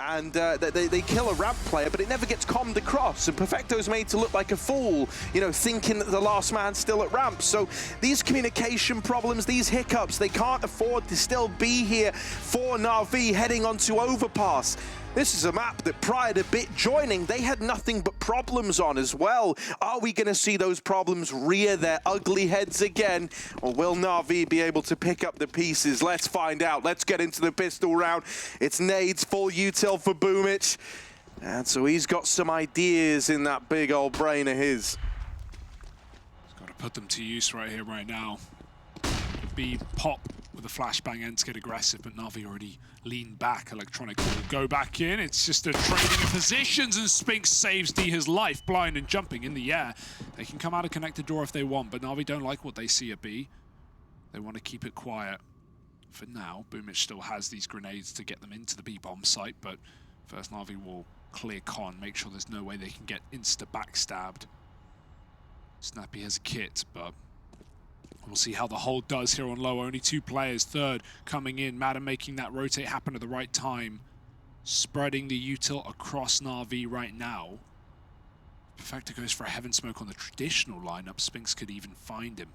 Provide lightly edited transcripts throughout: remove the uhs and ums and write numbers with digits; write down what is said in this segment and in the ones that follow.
and they kill a ramp player, but it never gets commed across, and Perfecto's made to look like a fool, you know, thinking that the last man's still at ramp. So these communication problems, these hiccups, they can't afford to still be here for NaVi heading onto Overpass. This is a map that prior to Bit joining, they had nothing but problems on as well. Are we going to see those problems rear their ugly heads again? Or will NaVi be able to pick up the pieces? Let's find out. Let's get into the pistol round. It's nades, full util for Boomich. And so he's got some ideas in that big old brain of his. He's got to put them to use right here, right now. B pop with a flashbang, ENCE get aggressive, but NaVi already leaned back. Electronic will go back in. It's just a trading of positions, and Spinx saves D his life, blind and jumping in the air. They can come out of connected door if they want, but NaVi don't like what they see at B. They want to keep it quiet. For now, Boomich still has these grenades to get them into the B bomb site, but first NaVi will clear con, make sure there's no way they can get insta backstabbed. Snappi has a kit, but we'll see how the hold does here on low. Only 2 players. Third coming in. maden making that rotate happen at the right time. Spreading the util across NaVi right now. Perfecto goes for a heaven smoke on the traditional lineup. Spinx could even find him.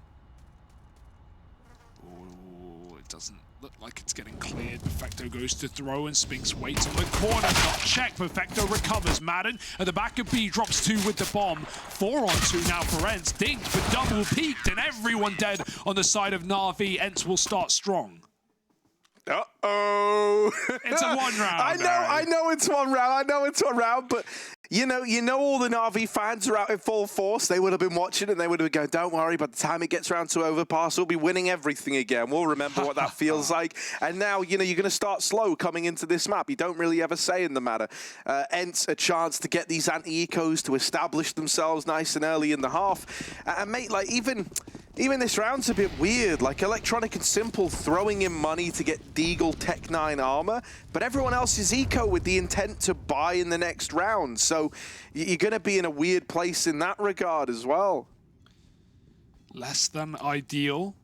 Oh, it doesn't look like it's getting cleared. Perfecto goes to throw, and Spinx waits on the corner. Not check. Perfecto recovers. maden at the back of B drops 2 with the bomb. 4 on 2 now for ENCE. Dinked, but double peaked, and everyone dead on the side of NaVi. ENCE will start strong. Uh-oh. It's a 1 round. I know it's 1 round, but you know all the NaVi fans are out in full force. They would have been watching it, and they would have been going, don't worry, by the time it gets around to Overpass, we'll be winning everything again. We'll remember what that feels like. And now, you know, you're going to start slow coming into this map. You don't really ever say in the matter. ENCE a chance to get these anti-ecos to establish themselves nice and early in the half. And mate, like, even this round's a bit weird. Like, Electronic and Simple throwing in money to get Deagle Tech 9 armor, but everyone else is eco with the intent to buy in the next round. So you're going to be in a weird place in that regard as well. Less than ideal,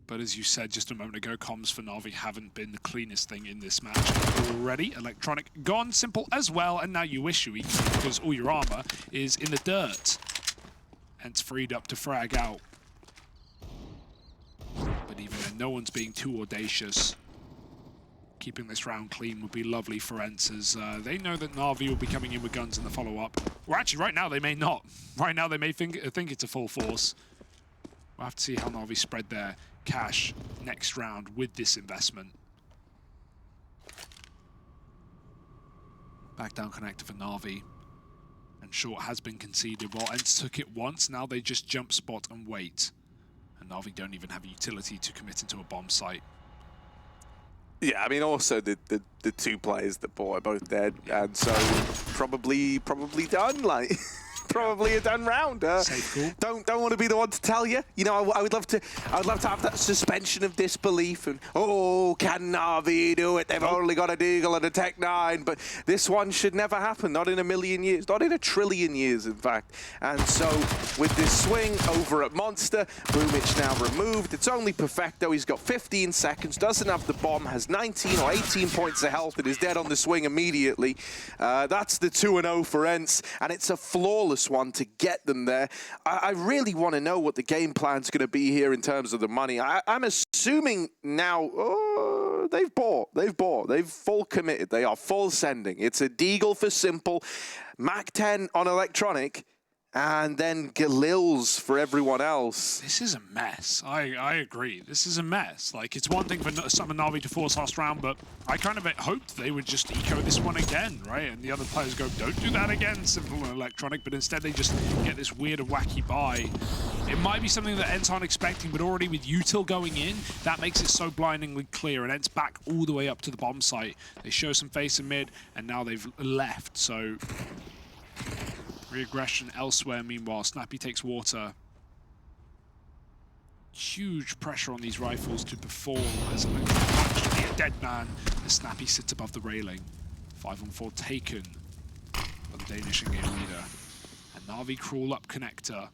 but as you said just a moment ago, comms for NaVi haven't been the cleanest thing in this match already. Electronic gone, Simple as well, and now you wish you eco because all your armor is in the dirt. ENCE freed up to frag out. But even then, no one's being too audacious. Keeping this round clean would be lovely for ENCE, as they know that NaVi will be coming in with guns in the follow-up. Well, actually, right now they may not. Right now they may think it's a full force. We'll have to see how NaVi spread their cash next round with this investment. Back down connector for NaVi. And short has been conceded. While ENCE took it once, now they just jump spot and wait. And NaVi don't even have a utility to commit into a bomb site. Yeah, I mean, also the 2 players that bought are both dead, and so probably done. Like, probably a done round. Safe call. Don't want to be the one to tell you. You know, I would love to have that suspension of disbelief. And oh, can NaVi do it? They've only got a Deagle and a Tech 9, but this one should never happen. Not in a million years. Not in a trillion years, in fact. And so with this swing over at Monster, Boomich now removed. It's only Perfecto. He's got 15 seconds. Doesn't have the bomb. Has 19 or 18 points of health and is dead on the swing immediately. That's the 2-0 for ENCE, and it's a flawless one to get them there. I really want to know what the game plan's going to be here in terms of the money. I'm assuming now, they've bought, they've full committed, they are full sending. It's a Deagle for Simple, Mac 10 on Electronic, and then Galils for everyone else. This is a mess. I agree. This is a mess. Like, it's one thing for some of NaVi to force last round, but I kind of hoped they would just eco this one again, right? And the other players go, don't do that again, Simple and Electronic, but instead they just get this weird and wacky buy. It might be something that ENCE aren't expecting, but already with util going in, that makes it so blindingly clear, and ENCE back all the way up to the bomb site. They show some face in mid, and now they've left, so re-aggression elsewhere. Meanwhile, Snappi takes water. Huge pressure on these rifles to perform as a dead man as Snappi sits above the railing. 5-on-4 taken by the Danish in-game leader. And NaVi crawl up connector.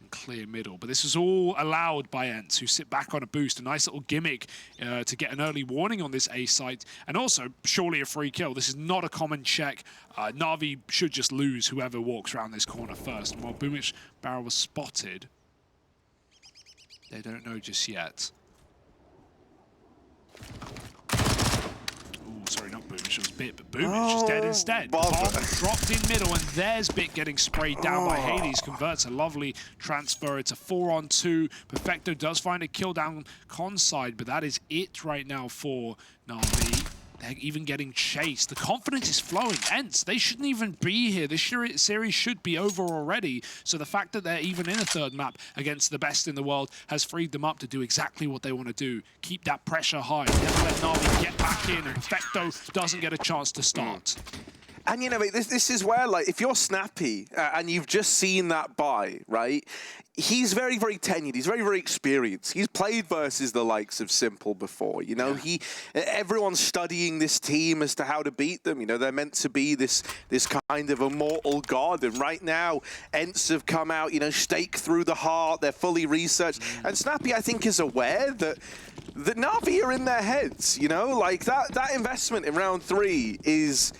And clear middle. But this is all allowed by ENCE, who sit back on a boost. A nice little gimmick to get an early warning on this A site. And also, surely a free kill. This is not a common check. NaVi should just lose whoever walks around this corner first. And while Boomich barrel was spotted, they don't know just yet. Sorry, not Boomich, it was Bit, but Boomich is dead instead. Bomb dropped in middle, and there's Bit getting sprayed down by Hades. Converts a lovely transfer. It's a 4-on-2. Perfecto does find a kill down con side, but that is it right now for NaVi. They're even getting chased. The confidence is flowing. ENCE, they shouldn't even be here. This series should be over already. So the fact that they're even in a third map against the best in the world has freed them up to do exactly what they want to do. Keep that pressure high. Never let NaVi get back in, and Perfecto doesn't get a chance to start. And you know, this is where, like, if you're Snappi and you've just seen that buy, right? He's very, very tenured. He's very, very experienced. He's played versus the likes of Simple before. You know, everyone's studying this team as to how to beat them. You know, they're meant to be this kind of immortal god. And right now, ENCE have come out, you know, stake through the heart. They're fully researched. And Snappi, I think, is aware that NaVi are in their heads. You know, like that investment in round 3 is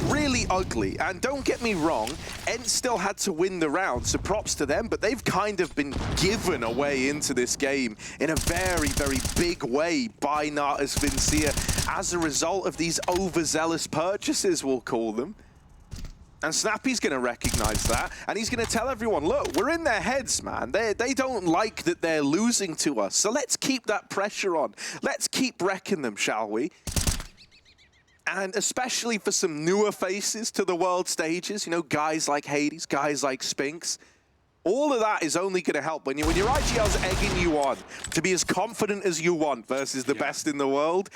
really ugly. And don't get me wrong, ENCE still had to win the round, so props to them, but they've kind of been given a way into this game in a very, very big way by Natus Vincia as a result of these overzealous purchases, we'll call them. And Snappi's going to recognize that, and he's going to tell everyone, look, we're in their heads, man. They don't like that they're losing to us, so let's keep that pressure on. Let's keep wrecking them, shall we? And especially for some newer faces to the world stages, you know, guys like Hades, guys like Spinx. All of that is only going to help when your IGL's egging you on to be as confident as you want versus the best in the world.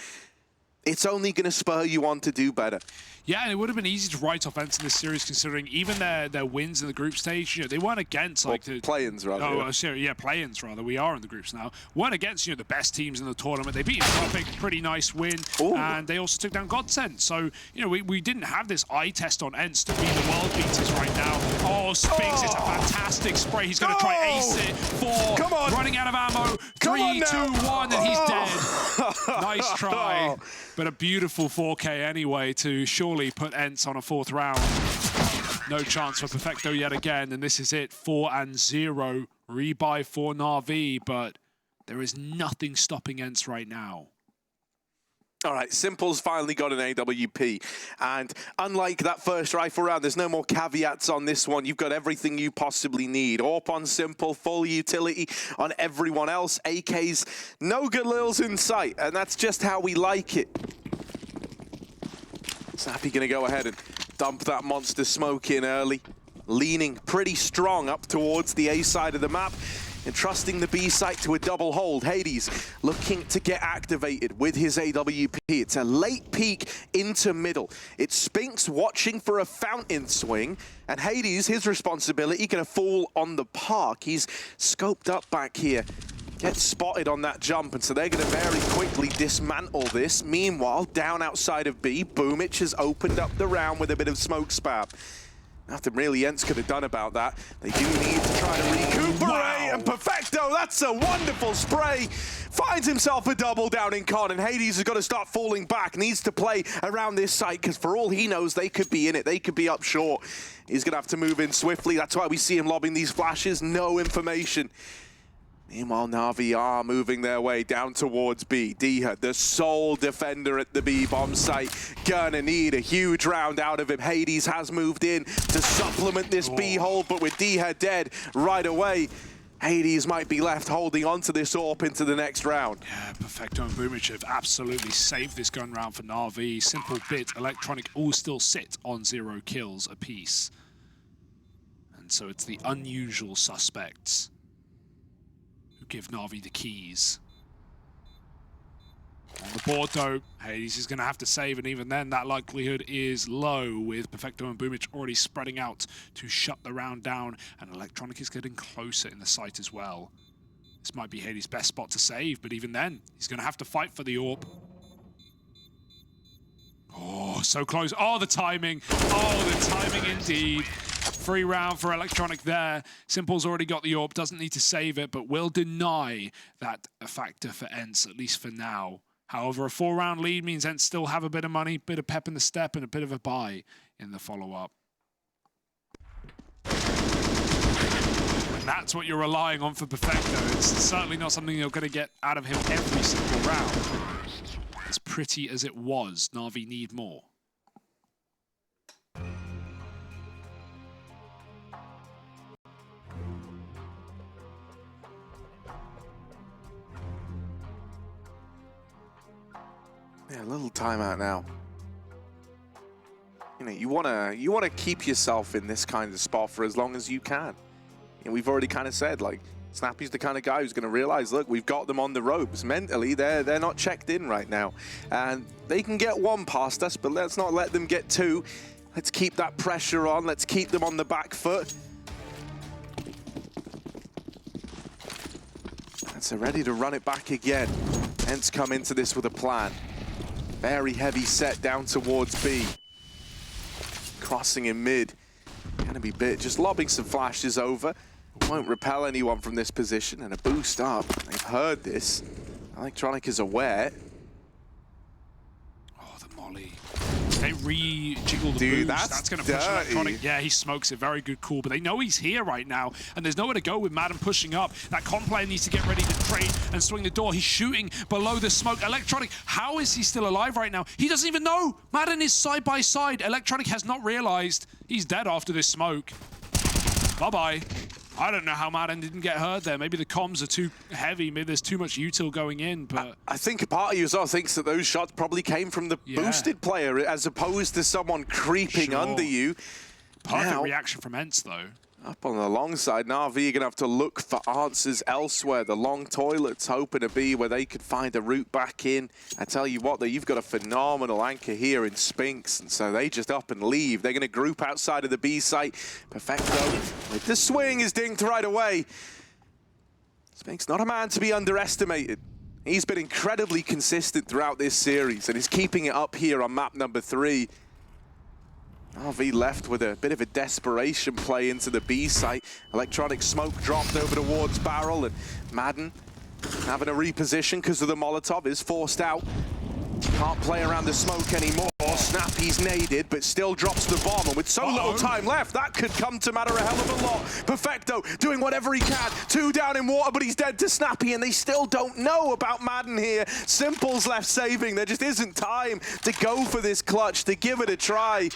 It's only going to spur you on to do better. Yeah, and it would have been easy to write off ENCE in this series, considering even their wins in the group stage, you know, they weren't against like the play-ins rather. Oh, sorry, yeah, play-ins rather. We are in the groups now. Weren't against, you know, the best teams in the tournament. They beat Tropic, pretty nice win, and they also took down Godsend. So, you know, we didn't have this eye test on ENCE to be the world beaters right now. Oh, Spinx, it's a fantastic spray. He's going to try ace it. 4, come on, running out of ammo. 3, 2, 1, and he's dead. Nice try, but a beautiful 4K anyway to surely put ENCE on a 4th round. No chance for Perfecto yet again, and this is it. 4-0 rebuy for NaVi, but there is nothing stopping ENCE right now. All right, Simple's finally got an AWP, and unlike that first rifle round, there's no more caveats on this one. You've got everything you possibly need. AWP on Simple, full utility on everyone else. AKs, no Galils in sight, and that's just how we like it. Snappi gonna go ahead and dump that monster smoke in early, leaning pretty strong up towards the A side of the map. Entrusting the B site to a double hold. Hades looking to get activated with his AWP. It's a late peek into middle. It's Spinx watching for a fountain swing, and Hades, his responsibility, gonna fall on the park. He's scoped up back here. Gets spotted on that jump, and so they're going to very quickly dismantle this. Meanwhile, down outside of B, Boomich has opened up the round with a bit of smoke spam. Nothing really ENCE could have done about that. They do need to try to recuperate, and Perfecto, that's a wonderful spray. Finds himself a double down in con, and Hades has got to start falling back. Needs to play around this site, because for all he knows, they could be in it. They could be up short. He's going to have to move in swiftly. That's why we see him lobbing these flashes. No information. Meanwhile, NaVi are moving their way down towards B. Diha, the sole defender at the B-bomb site, gonna need a huge round out of him. Hades has moved in to supplement this B hold, but with Diha dead right away, Hades might be left holding onto this AWP into the next round. Yeah, Perfecto and Boomich have absolutely saved this gun round for NaVi. Simple Bit, Electronic all still sit on 0 kills apiece. And so it's the unusual suspects give NaVi the keys. On the board though, Hades is going to have to save, and even then that likelihood is low, with Perfecto and Boomich already spreading out to shut the round down, and Electronic is getting closer in the site as well. This might be Hades' best spot to save, but even then, he's going to have to fight for the AWP. Oh, so close. Oh, the timing. Oh, the timing indeed. free round for Electronic there. Simple's already got the AWP, doesn't need to save it, but will deny that a factor for ENCE, at least for now. However, a 4-round lead means ENCE still have a bit of money, bit of pep in the step, and a bit of a buy in the follow-up. And that's what you're relying on for Perfecto. It's certainly not something you're going to get out of him every single round. As pretty as it was, NaVi need more. Yeah, a little timeout now. You know, you wanna keep yourself in this kind of spot for as long as you can. You know, we've already kind of said, like, Snappi's the kind of guy who's going to realize, look, we've got them on the ropes. Mentally, they're not checked in right now, and they can get one past us, but let's not let them get two. Let's keep that pressure on. Let's keep them on the back foot. And so ready to run it back again. ENCE come into this with a plan. Very heavy set down towards B. Crossing in mid. Gonna be bit, just lobbing some flashes over. Won't repel anyone from this position, and a boost up. They've heard this. Electronic is aware. Oh, the molly. They re-jiggle the Dude, boost. That's going to push Electronic. Yeah, he smokes it. Very good call. But they know he's here right now, and there's nowhere to go with maden pushing up. That comp player needs to get ready to trade and swing the door. He's shooting below the smoke. Electronic, how is he still alive right now? He doesn't even know. maden is side by side. Electronic has not realized he's dead after this smoke. Bye-bye. I don't know how maden didn't get hurt there. Maybe the comms are too heavy. Maybe there's too much util going in, but... I think a part of you as well thinks that those shots probably came from the boosted player as opposed to someone creeping under you. Perfect reaction from ENCE, though. Up on the long side, NaVi are going to have to look for answers elsewhere. The long toilet's hoping to be where they could find a route back in. I tell you what, though, you've got a phenomenal anchor here in Spinx, and so they just up and leave. They're going to group outside of the B site. Perfecto with the swing is dinked right away. Spinx, not a man to be underestimated. He's been incredibly consistent throughout this series, and is keeping it up here on map number 3. NaVi left with a bit of a desperation play into the B site. Electronic smoke dropped over towards barrel, and maden having a reposition because of the Molotov is forced out. Can't play around the smoke anymore. Snappi's naded, but still drops the bomb, and with so little time left, that could come to matter a hell of a lot. Perfecto doing whatever he can. 2 down in water, but he's dead to Snappi, and they still don't know about maden here. Simple's left saving. There just isn't time to go for this clutch, to give it a try.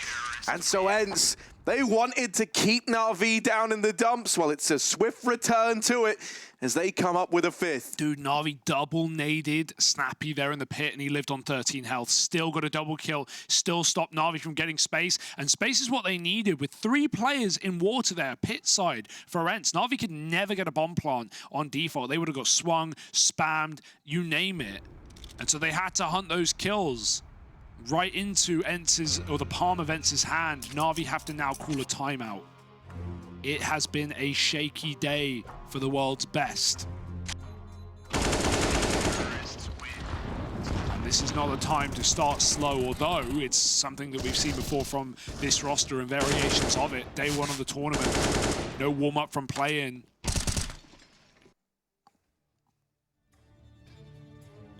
And so ENCE, they wanted to keep NaVi down in the dumps. Well, it's a swift return to it as they come up with a 5th. Dude, NaVi double naded Snappi there in the pit, and he lived on 13 health. Still got a double kill. Still stopped NaVi from getting space. And space is what they needed with 3 players in water there, pit side for ENCE. NaVi could never get a bomb plant on default. They would have got swung, spammed, you name it. And so they had to hunt those kills right into ENCE's, or the palm of ENCE's hand. NaVi have to now call a timeout. It has been a shaky day for the world's best. And this is not the time to start slow, although it's something that we've seen before from this roster and variations of it. Day 1 of the tournament, no warm-up from play-in.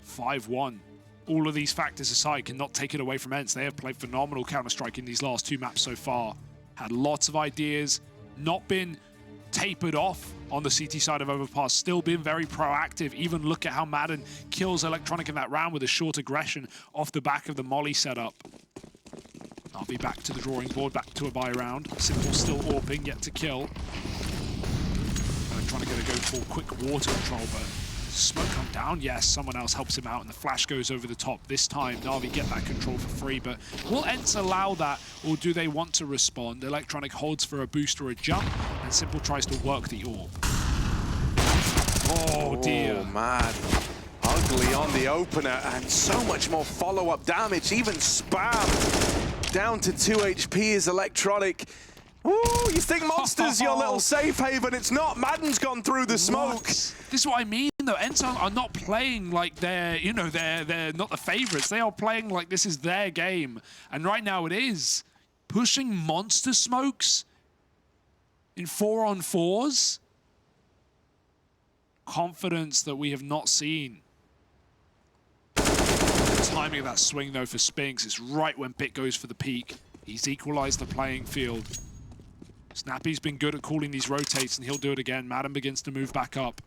5-1. All of these factors aside cannot take it away from ENCE. They have played phenomenal Counter-Strike in these last 2 maps so far. Had lots of ideas, not been tapered off on the CT side of Overpass, still been very proactive. Even look at how maden kills Electronic in that round with a short aggression off the back of the molly setup. NaVi back to the drawing board, back to a buy round. Simple still AWPing, yet to kill. Electronic gonna go for quick water control, but smoke come down. Yes, someone else helps him out, and the flash goes over the top. This time, NaVi get that control for free, but will ENCE allow that, or do they want to respond? Electronic holds for a boost or a jump, and Simple tries to work the AWP. Oh, dear. Oh, man. Ugly on the opener, and so much more follow-up damage, even spam. Down to 2 HP is Electronic. Ooh, you think Monster's your little safe haven? It's not. maden's gone through the smoke. This is what I mean, though. ENCE are not playing like they're, you know, they're not the favorites. They are playing like this is their game. And right now it is. Pushing monster smokes in 4-on-4s. Confidence that we have not seen. The timing of that swing, though, for Spinx is right when Bit goes for the peak. He's equalized the playing field. Snappi's been good at calling these rotates, and he'll do it again. Maden begins to move back up.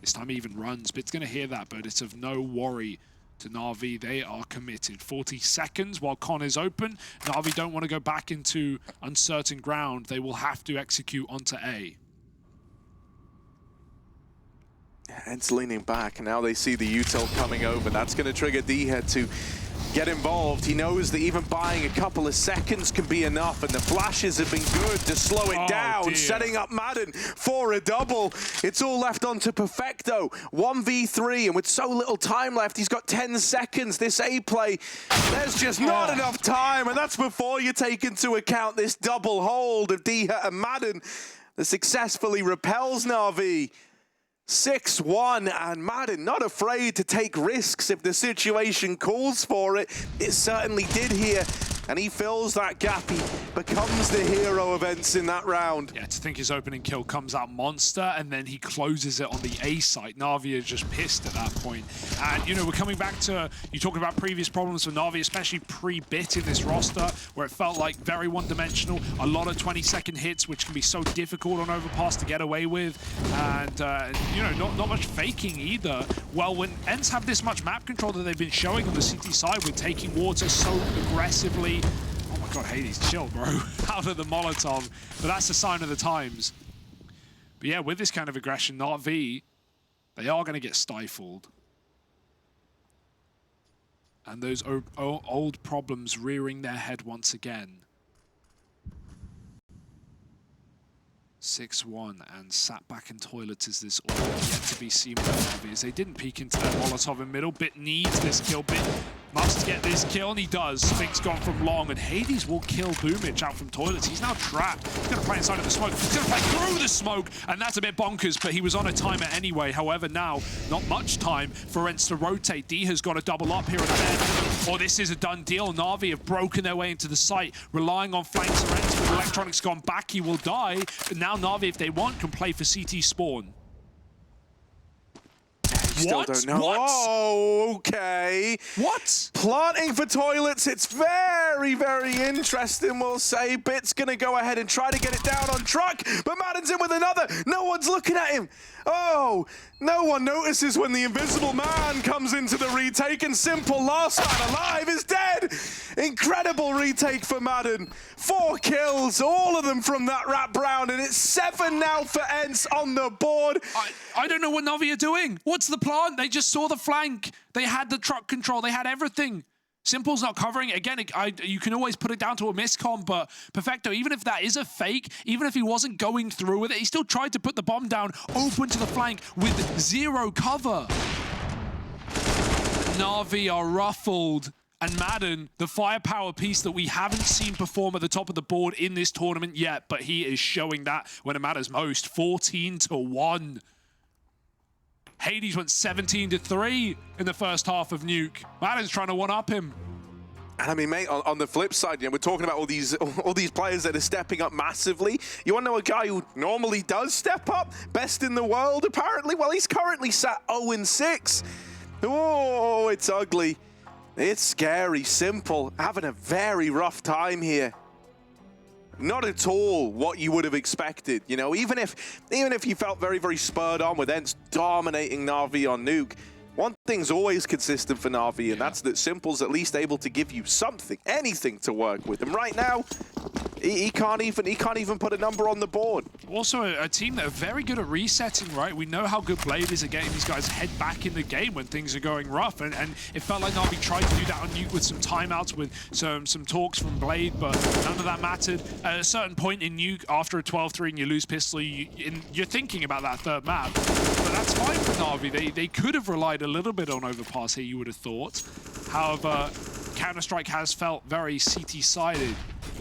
This time he even runs. Bit's going to hear that, but it's of no worry to NaVi. They are committed. 40 seconds while Con is open. NaVi don't want to go back into uncertain ground. They will have to execute onto A. ENCE leaning back, and now they see the util coming over. That's going to trigger D-Head to get involved. He knows that even buying a couple of seconds can be enough, and the flashes have been good to slow it down, dear. setting up maden for a double. It's all left on to Perfecto. 1v3, and with so little time left, he's got 10 seconds. This A play, there's just not enough time, and that's before you take into account this double hold of D-Head and maden that successfully repels NaVi. 6-1, and maden not afraid to take risks if the situation calls for it. It certainly did here, and he fills that gap. He becomes the hero of ENCE in that round. Yeah, to think his opening kill comes out monster, and then he closes it on the A site. NaVi is just pissed at that point. And, you know, we're coming back to, you talking about previous problems for NaVi, especially pre-bit in this roster, where it felt like very one-dimensional, a lot of 20-second hits, which can be so difficult on Overpass to get away with, and, you know, not much faking either. Well, when ENCE have this much map control that they've been showing on the CT side with taking water so aggressively, oh my god, Hades, chill, bro. Out of the Molotov. But that's a sign of the times. But yeah, with this kind of aggression, NaVi, they are going to get stifled. And those old problems rearing their head once again. 6-1, and sat back in toilets is this all yet to be seen by NaVi, as they didn't peek into their Molotov in middle. Bit needs this kill. Bit must get this kill, and he does. Spinx gone from long, and Hades will kill Boomich out from toilets. He's now trapped. He's going to play inside of the smoke. He's going to play through the smoke, and that's a bit bonkers, but he was on a timer anyway. However, now, not much time for ENCE to rotate. D has got to double up here at the end, or this is a done deal. NaVi have broken their way into the site, relying on flanks for ENCE. With electronics gone back, he will die. And now NaVi, if they want, can play for CT spawn. Still don't know. What? Oh, okay. What? Planting for toilets. It's very, very interesting, we'll say. Bit's going to go ahead and try to get it down on truck, but maden's in with another. No one's looking at him. Oh, no one notices when the invisible man comes into the retake, and Simple, last man alive, is dead. Incredible retake for maden. 4 kills, all of them from that wrap round, and it's 7 now for ENCE on the board. I don't know what NaVi are doing. What's the plan? They just saw the flank. They had the truck control. They had everything. Simple's not covering it. Again, you can always put it down to a miscom, but Perfecto, even if that is a fake, even if he wasn't going through with it, he still tried to put the bomb down open to the flank with 0 cover. NaVi are ruffled. And maden, the firepower piece that we haven't seen perform at the top of the board in this tournament yet, but he is showing that when it matters most. 14-1. Hades went 17-3 in the first half of Nuke. maden's trying to one-up him. And I mean, mate, on the flip side, you know, we're talking about all these players that are stepping up massively. You want to know a guy who normally does step up? Best in the world, apparently? Well, he's currently sat 0-6. Oh, it's ugly. It's scary. Simple, having a very rough time here. Not at all what you would have expected. You know, even if you felt very, very spurred on with ENCE dominating NaVi on Nuke, one thing's always consistent for NaVi, and that's that Simple's at least able to give you something, anything to work with. And right now, he can't even put a number on the board. Also, a team that are very good at resetting, right? We know how good Blade is at getting these guys head back in the game when things are going rough, and it felt like NaVi tried to do that on Nuke with some timeouts, with some talks from Blade, but none of that mattered. At a certain point in Nuke, after a 12-3 and you lose pistol, you're thinking about that third map. But that's fine for NaVi. They could have relied a little bit on Overpass here, you would have thought. However, Counter-Strike has felt very CT-sided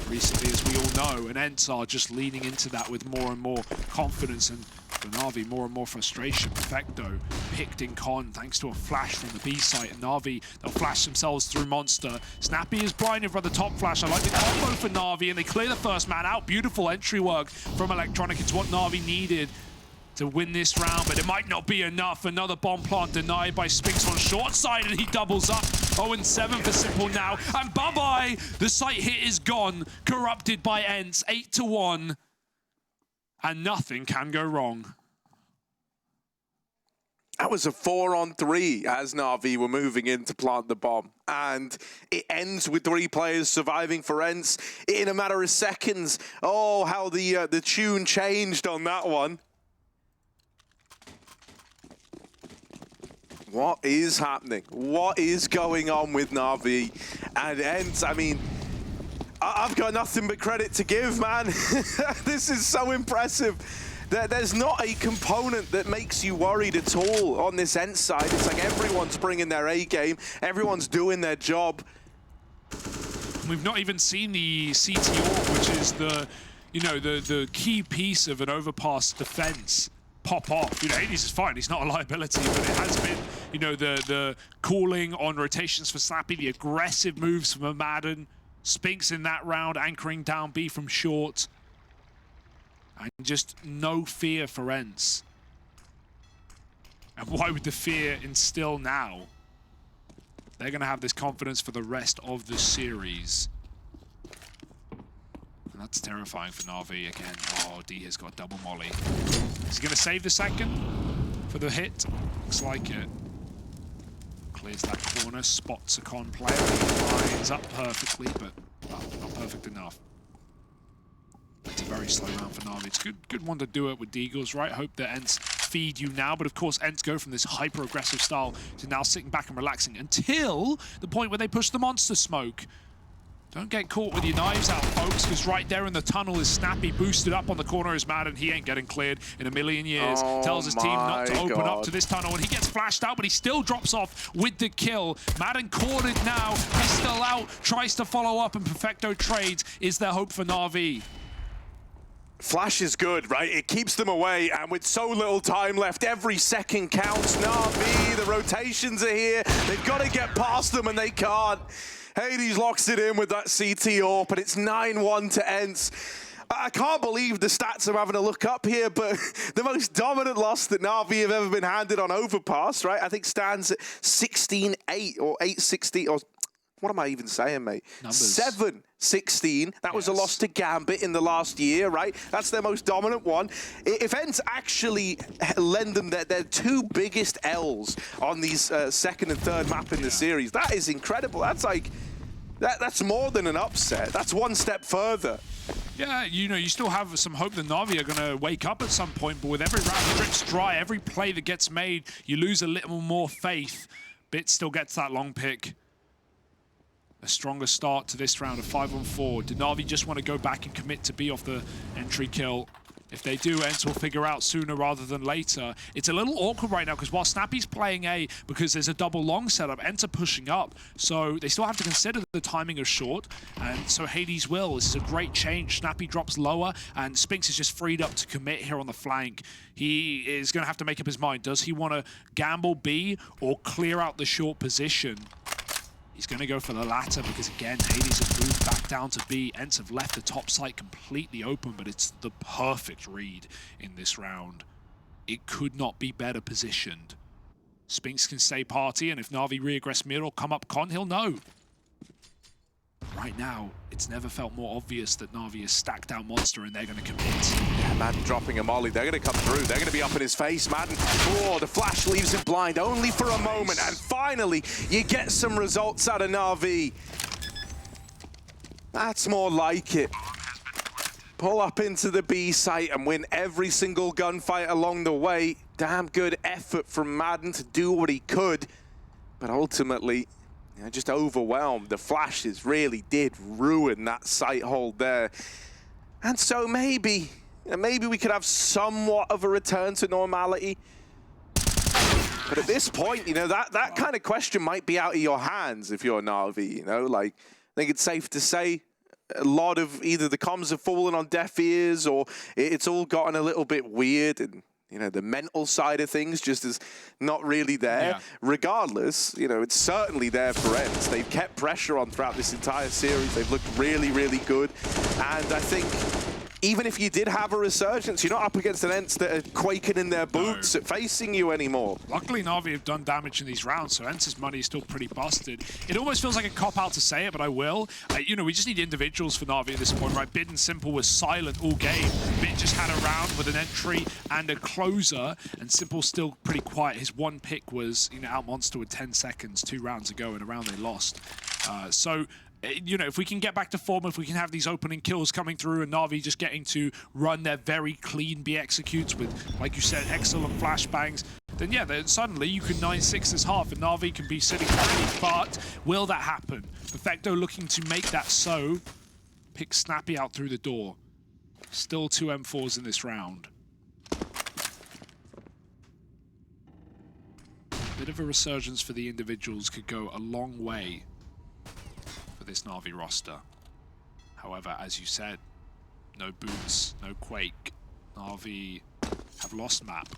recently, as we all know, and ENCE are just leaning into that with more and more confidence, and For NaVi, more and more frustration. Perfecto picked in con thanks to a flash from the B site, and NaVi, they'll flash themselves through Monster. Snappi is blinded for the top flash. I like the combo for NaVi, and they clear the first man out. Beautiful entry work from Electronic. It's what NaVi needed to win this round, but it might not be enough. Another bomb plant denied by Spinx on short side, and he doubles up. 0-7 for Simple now, and bye-bye! The site hit is gone, corrupted by ENCE, 8-1. And nothing can go wrong. That was a 4-on-3 as NaVi were moving in to plant the bomb. And it ends with 3 players surviving for ENCE in a matter of seconds. Oh, how the tune changed on that one. What is happening? What is going on with NaVi and ENCE? I mean, I've got nothing but credit to give, man. This is so impressive. There's not a component that makes you worried at all on this ENCE side. It's like everyone's bringing their A game. Everyone's doing their job. We've not even seen the CTO, which is the key piece of an Overpass defense, pop off. Hades is fine. He's not a liability, but it has been, the calling on rotations for Snappi, the aggressive moves from a maden. Spinx in that round, anchoring down B from short. And just no fear for ENCE. And why would the fear instill now? They're going to have this confidence for the rest of the series. And that's terrifying for NaVi again. Oh, D has got double molly. Is he going to save the second for the hit? Looks like it. Clears that corner, spots a con player, lines up perfectly, but well, not perfect enough. It's a very slow round for NaVi. It's a good one to do it with Deagles, right? Hope that ENCE feed you now, but of course ENCE go from this hyper-aggressive style to now sitting back and relaxing until the point where they push the monster smoke. Don't get caught with your knives out, folks, because right there in the tunnel is Snappi, boosted up on the corner is maden. He ain't getting cleared in a million years. Oh, tells his team not to open up to this tunnel, and he gets flashed out, but he still drops off with the kill. Maden cornered now. He's still out, tries to follow up, and Perfecto trades. Is there hope for NaVi? Flash is good, right? It keeps them away, and with so little time left, every second counts. NaVi, the rotations are here. They've got to get past them, and they can't. Hades locks it in with that CT AWP, and it's 9-1 to ENCE. I can't believe the stats I'm having a look up here, but the most dominant loss that NaVi have ever been handed on Overpass, right? I think stands at 16-8 or 8-16, or what am I even saying, mate? 7-16. That was a loss to Gambit in the last year, right? That's their most dominant one. If ENCE actually lend them their 2 biggest L's on these second and third map in the series, that is incredible. That's like, that's more than an upset. That's one step further. Yeah, you still have some hope that NaVi are going to wake up at some point, but with every round that drips dry, every play that gets made, you lose a little more faith. Bit still gets that long pick. A stronger start to this round of 5-on-4. Did NaVi just want to go back and commit to be off the entry kill? If they do, ENCE will figure out sooner rather than later. It's a little awkward right now because while Snappi's playing A, because there's a double long setup, ENCE are pushing up. So they still have to consider the timing of short. And so Hades will. This is a great change. Snappi drops lower and Spinx is just freed up to commit here on the flank. He is going to have to make up his mind. Does he want to gamble B or clear out the short position? He's going to go for the latter because, again, Hades have moved back down to B. ENCE have left the top site completely open, but it's the perfect read in this round. It could not be better positioned. Spinx can stay party, and if NaVi re-aggress mid or come up con, he'll know. Right now, it's never felt more obvious that NaVi is stacked out monster and they're going to commit. Yeah, maden dropping a molly. They're going to come through. They're going to be up in his face. Maden, oh, the flash leaves him blind only for a moment. And finally, you get some results out of NaVi. That's more like it. Pull up into the B site and win every single gunfight along the way. Damn good effort from maden to do what he could. But ultimately, just overwhelmed. The flashes really did ruin that sight hold there. And so maybe we could have somewhat of a return to normality. But at this point, that kind of question might be out of your hands if you're NaVi, Like, I think it's safe to say a lot of either the comms have fallen on deaf ears or it's all gotten a little bit weird. And You know, the mental side of things just is not really there. Yeah. Regardless, you know, it's certainly there for ENCE. They've kept pressure on throughout this entire series. They've looked really, really good. And I think even if you did have a resurgence, you're not up against an ENCE that are quaking in their boots at facing you anymore. Luckily, NaVi have done damage in these rounds, so ENCE's money is still pretty busted. It almost feels like a cop-out to say it, but I will. You know, we just need individuals for NaVi at this point, right? Bid and Simple was silent all game. Bid just had a round with an entry and a closer, and Simple still pretty quiet. His one pick was, you know, out Monster with 10 seconds 2 rounds ago, and a round they lost. You know, if we can get back to form, if we can have these opening kills coming through and NaVi just getting to run their very clean B executes with, like you said, excellent flashbangs, then yeah, then suddenly you can 9-6 this half and NaVi can be sitting pretty. But will that happen? Perfecto looking to make that so. Pick Snappi out through the door. Still 2 M4s in this round. Bit of a resurgence for the individuals could go a long way this NaVi roster. However, as you said, no boots, no Quake. NaVi have lost map.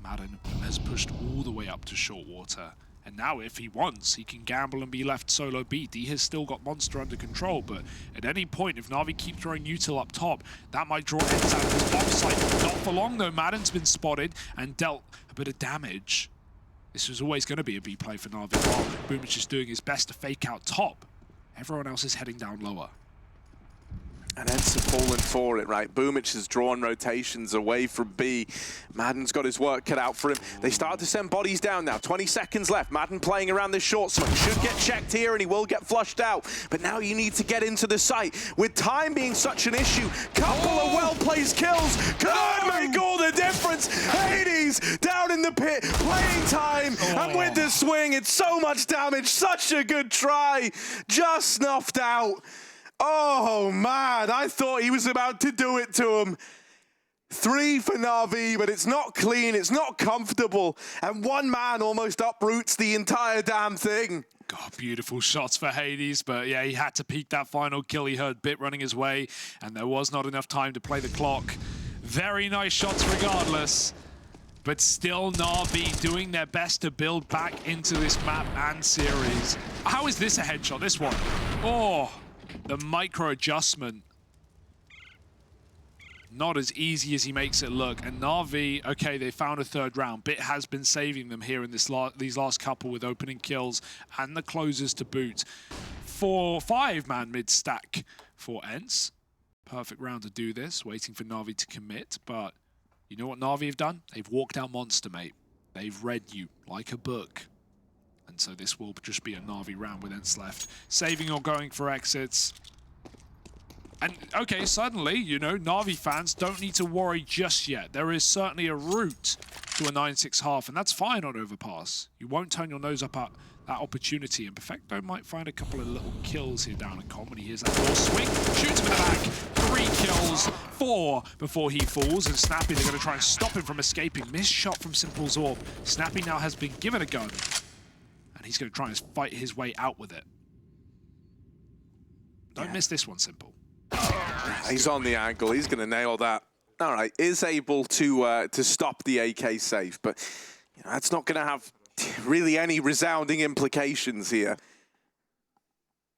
Maden has pushed all the way up to short water. And now if he wants, he can gamble and be left solo beat. He has still got Monster under control, but at any point, if NaVi keep throwing util up top, that might draw ENCE out of his bomb site. Not for long though, Maden's been spotted and dealt a bit of damage. This was always going to be a B play for NaVi while Boomich is doing his best to fake out top. Everyone else is heading down lower. And ENCE have fallen for it, right? Boomich has drawn rotations away from B. Maden's got his work cut out for him. They start to send bodies down now. 20 seconds left. Maden playing around this short smoke. Should get checked here and he will get flushed out. But now you need to get into the site. With time being such an issue, couple of well-placed kills could make all the difference. Hades down in the pit, playing time. And with the swing, it's so much damage. Such a good try. Just snuffed out. Oh man, I thought he was about to do it to him. 3 for NaVi, but it's not clean, it's not comfortable, and one man almost uproots the entire damn thing. God, beautiful shots for Hades, but yeah, he had to peek that final kill. He heard Bit running his way, and there was not enough time to play the clock. Very nice shots regardless, but still NaVi doing their best to build back into this map and series. How is this a headshot, this one? Oh. The micro adjustment. Not as easy as he makes it look. And NaVi, okay, they found a 3rd round. Bit has been saving them here in this these last couple with opening kills and the closers to boot. 4-5-man mid-stack for ENCE. Perfect round to do this. Waiting for NaVi to commit. But you know what NaVi have done? They've walked out Monster, mate. They've read you like a book. And so this will just be a NaVi round with ENCE left. Saving or going for exits. And okay, suddenly, you know, NaVi fans don't need to worry just yet. There is certainly a route to a 9-6 half, and that's fine on Overpass. You won't turn your nose up at that opportunity, and Perfecto might find a couple of little kills here down in Common. He hears that ball swing, shoots him in the back, 3 kills, 4 before he falls, and Snappi, they're going to try and stop him from escaping. Missed shot from Simple's orb. Snappi now has been given a gun. And he's going to try and fight his way out with it. Don't miss this one, Simple. He's on the angle. He's going to nail that. All right, is able to stop the AK safe, but you know, that's not going to have really any resounding implications here.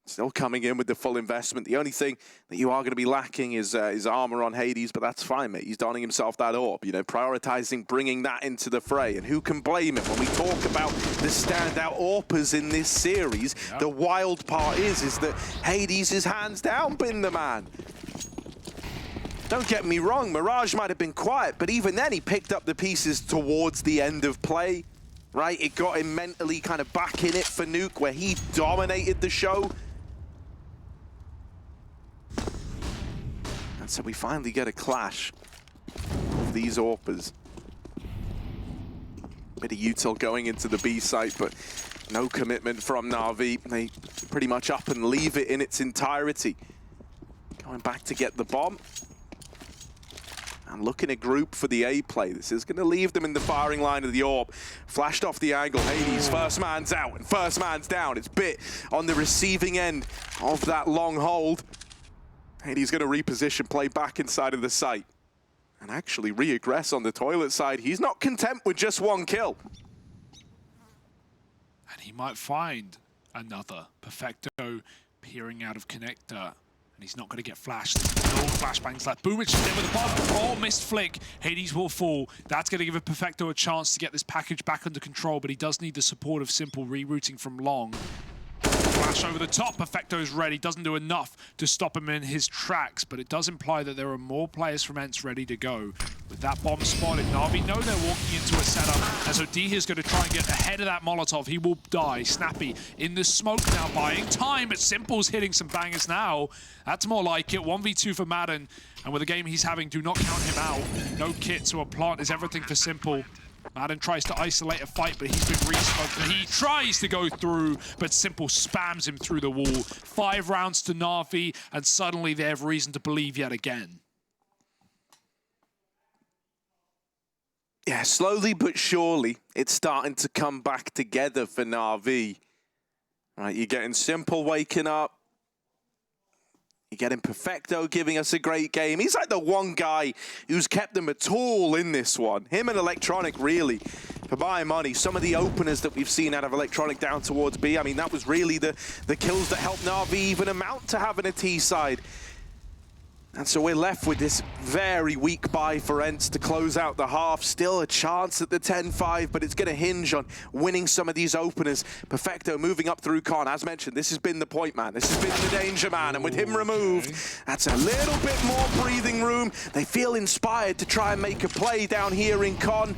Still coming in with the full investment. The only thing that you are going to be lacking is armor on Hades, but that's fine, mate. He's donning himself that orb, you know, prioritizing bringing that into the fray. And who can blame him when we talk about the standout AWPers in this series? Yeah. The wild part is that Hades is hands down been the man. Don't get me wrong, Mirage might have been quiet, but even then he picked up the pieces towards the end of play, right? It got him mentally kind of back in it for Nuke, where he dominated the show. So we finally get a clash of these AWPers. Bit of util going into the B site, but no commitment from NaVi. They pretty much up and leave it in its entirety. Going back to get the bomb. And looking a group for the A play. This is going to leave them in the firing line of the orb. Flashed off the angle. Hades, first man's out and first man's down. It's Bit on the receiving end of that long hold. Hades going to reposition, play back inside of the site. and actually reaggress on the toilet side. He's not content with just one kill. And he might find another. Perfecto peering out of connector. And he's not going to get flashed. There's no flashbangs left. Boomich is in with the bomb. Oh, missed flick. Hades will fall. That's going to give a Perfecto a chance to get this package back under control, but he does need the support of Simple rerouting from long. Flash over the top. Perfecto's ready. Doesn't do enough to stop him in his tracks, but it does imply that there are more players from ENCE ready to go. With that bomb spotted, NaVi know they're walking into a setup, and so D is going to try and get ahead of that Molotov. He will die. Snappi in the smoke now, buying time, but Simple's hitting some bangers now. That's more like it. 1v2 for maden, and with the game he's having, do not count him out. No kit, so a plant is everything for Simple. maden tries to isolate a fight, but he's been re-smoked. He tries to go through, but Simple spams him through the wall. 5 rounds to NaVi, and suddenly they have reason to believe yet again. Yeah, slowly but surely, it's starting to come back together for NaVi. Right, you're getting Simple waking up. You're getting Perfecto giving us a great game. He's like the one guy who's kept them at all in this one. Him and Electronic, really, for buying money. Some of the openers that we've seen out of Electronic down towards B, I mean, that was really the kills that helped NaVi even amount to having a T side. And so we're left with this very weak buy for ENCE to close out the half. Still a chance at the 10-5, but it's going to hinge on winning some of these openers. Perfecto moving up through Con. As mentioned, this has been the point man. This has been the danger man. And with him removed, that's a little bit more breathing room. They feel inspired to try and make a play down here in Con.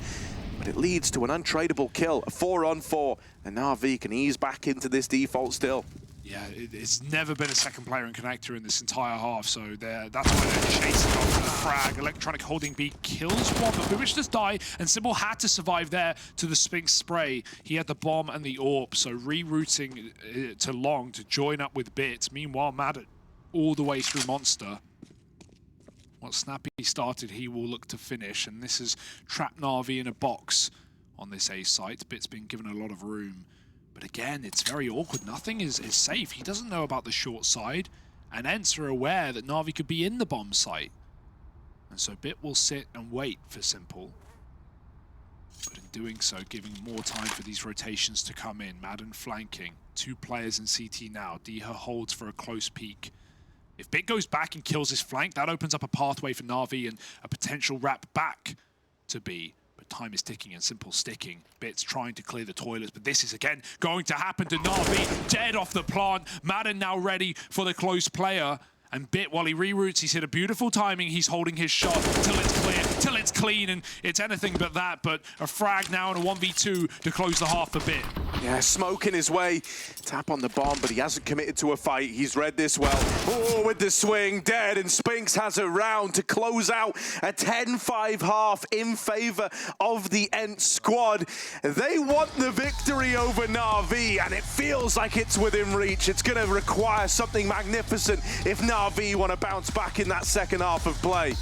But it leads to an untradeable kill, a 4-on-4. And NaVi can ease back into this default still. Yeah, it's never been a second player in connector in this entire half, so that's why they're chasing off the frag. Electronic holding B kills one, but Boomich does die, and Simple had to survive there to the Spinx spray. He had the bomb and the AWP, so rerouting to long to join up with Bit. Meanwhile, maden all the way through Monster. What Snappi started, he will look to finish, and this has trapped NaVi in a box on this A site. Bit's been given a lot of room. But again, it's very awkward. Nothing is safe. He doesn't know about the short side. And ENCE are aware that NaVi could be in the bomb site. And so Bit will sit and wait for Simple. But in doing so, giving more time for these rotations to come in. maden flanking. 2 players in CT now. Diha holds for a close peek. If Bit goes back and kills his flank, that opens up a pathway for NaVi and a potential wrap back to B. Time is ticking and Simple sticking. Bit's trying to clear the toilets, but this is again going to happen to NaVi. Dead off the plant. maden now ready for the close player. And Bit, while he reroutes, he's hit a beautiful timing. He's holding his shot till it's clear, till it's clean, and it's anything but that. But a frag now and a 1v2 to close the half for Bit. Yeah, smoking his way. Tap on the bomb, but he hasn't committed to a fight. He's read this well. Oh, with the swing, dead, and Spinx has a round to close out a 10-5 half in favor of the ENCE squad. They want the victory over NaVi, and it feels like it's within reach. It's going to require something magnificent if NaVi want to bounce back in that second half of play.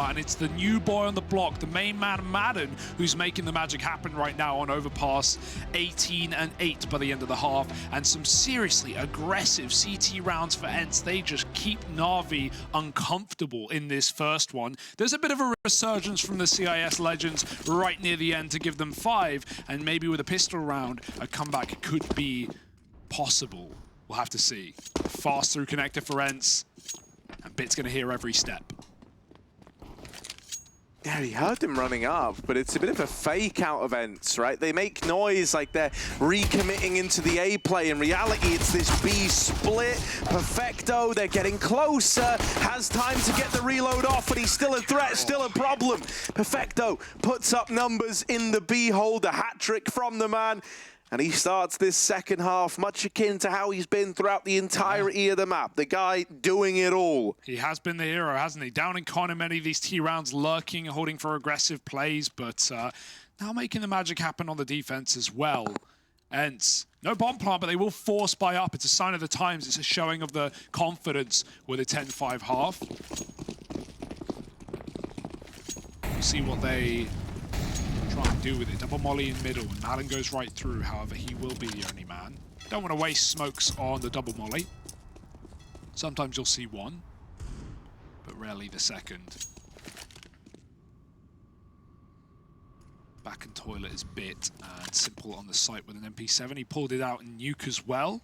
And it's the new boy on the block, the main man maden, who's making the magic happen right now on Overpass. 18-8 by the end of the half, and some seriously aggressive CT rounds for ENCE. They just keep NaVi uncomfortable in this first one. There's a bit of a resurgence from the CIS legends right near the end to give them 5, and maybe with a pistol round, a comeback could be possible. We'll have to see. Fast through connector for ENCE, and Bit's gonna hear every step. Yeah, he heard them running up, but it's a bit of a fake out of ENCE, right? They make noise like they're recommitting into the A play. In reality, it's this B split. Perfecto, they're getting closer. Has time to get the reload off, but he's still a threat, still a problem. Perfecto puts up numbers in the B hold, a hat trick from the man. And he starts this second half much akin to how he's been throughout the entirety of the map. The guy doing it all. He has been the hero, hasn't he? Down in con in many of these T rounds, lurking, holding for aggressive plays, but now making the magic happen on the defense as well. ENCE, no bomb plant, but they will force buy up. It's a sign of the times. It's a showing of the confidence with a 10-5 half. We'll see what they try and do with it. Double molly in middle, and maden goes right through. However, he will be the only man. Don't want to waste smokes on the double molly. Sometimes you'll see one, but rarely the second. Back and toilet is bit, and Simple on the site with an MP7. He pulled it out in nuke as well.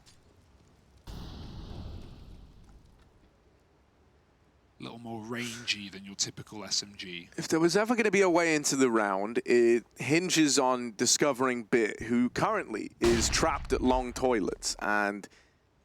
A little more rangy than your typical SMG. If there was ever going to be a way into the round, it hinges on discovering Bit, who currently is trapped at long toilets. And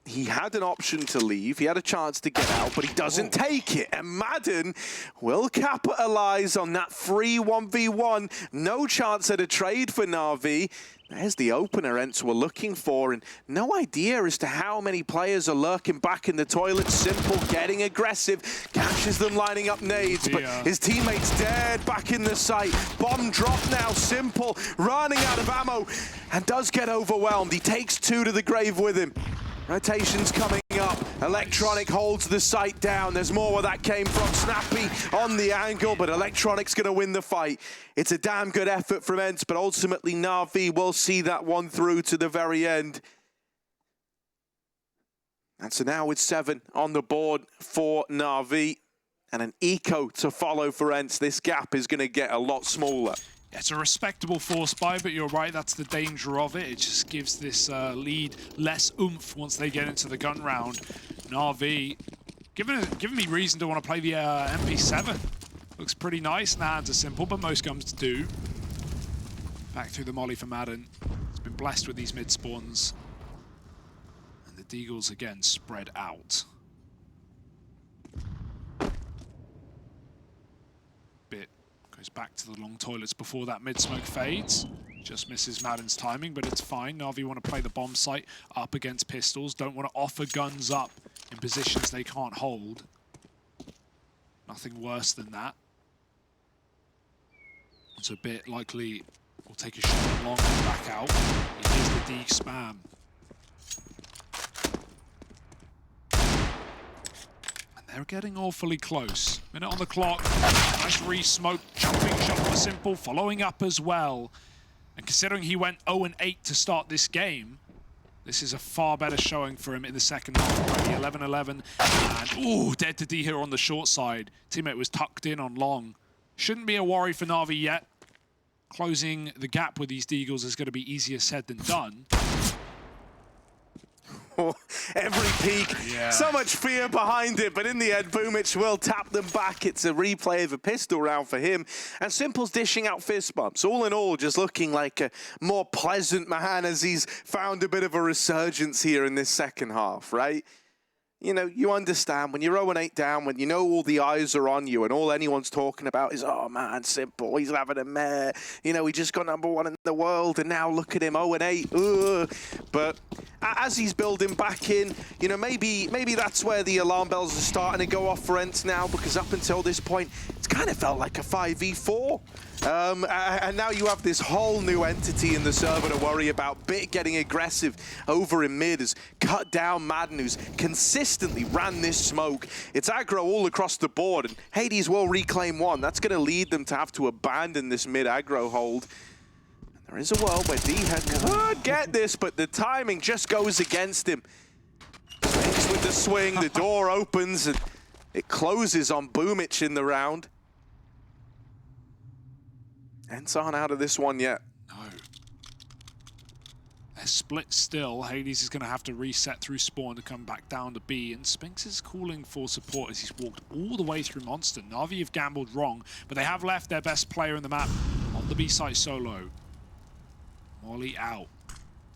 he had an option to leave, he had a chance to get out, but he doesn't take it. And maden will capitalize on that free 1v1. No chance at a trade for NaVi. There's the opener ENCE were looking for, and no idea as to how many players are lurking back in the toilet. Simple getting aggressive, catches them lining up nades, but his teammates dead back in the site. Bomb drop now, Simple running out of ammo and does get overwhelmed. He takes two to the grave with him. Rotation's coming up. Electronic holds the site down. There's more where that came from. Snappi on the angle, but Electronic's going to win the fight. It's a damn good effort from ENCE, but ultimately NaVi will see that one through to the very end. And so now with 7 on the board for NaVi and an eco to follow for ENCE, this gap is going to get a lot smaller. It's a respectable force buy, but you're right, that's the danger of it. It just gives this lead less oomph once they get into the gun round. NaVi giving me reason to want to play the MP7. Looks pretty nice in the hands of Simple, but most guns do. Back through the molly for maden. He's been blessed with these mid spawns. And the deagles again spread out. Bit goes back to the long toilets before that mid-smoke fades. Just misses maden's timing, but it's fine. NaVi want to play the bomb site up against pistols. Don't want to offer guns up in positions they can't hold. Nothing worse than that. It's a bit likely we'll take a shot long and back out. It is the D spam. They're getting awfully close. Minute on the clock. Nice re-smoke. Jumping shot for Simple. Following up as well. And considering he went 0-8 to start this game, this is a far better showing for him in the second half. 11-11. And, ooh, dead to D here on the short side. Teammate was tucked in on long. Shouldn't be a worry for NaVi yet. Closing the gap with these deagles is going to be easier said than done. Every peak, so much fear behind it, but in the end, Boomich will tap them back. It's a replay of a pistol round for him, and Simple's dishing out fist bumps. All in all, just looking like a more pleasant man as he's found a bit of a resurgence here in this second half, right? You know, you understand when you're 0-8 down, when you know all the eyes are on you and all anyone's talking about is, oh man, Simple, he's having a mare. You know, he just got #1 in the world and now look at him, 0-8. Ugh. But as he's building back in, you know, maybe that's where the alarm bells are starting to go off for ENCE now, because up until this point, it's kind of felt like a 5v4. And now you have this whole new entity in the server to worry about. Bit getting aggressive over in mid has cut down maden, who's consistently ran this smoke. It's aggro all across the board, and Hades will reclaim one. That's going to lead them to have to abandon this mid aggro hold. And there is a world where D-Head could get this, but the timing just goes against him. Spinx with the swing, the door opens, and it closes on Boomich in the round. ENCE aren't out of this one yet. No. They're split still. Hades is going to have to reset through spawn to come back down to B, and Spinx is calling for support as he's walked all the way through Monster. NaVi have gambled wrong, but they have left their best player in the map on the B site solo. Molly out.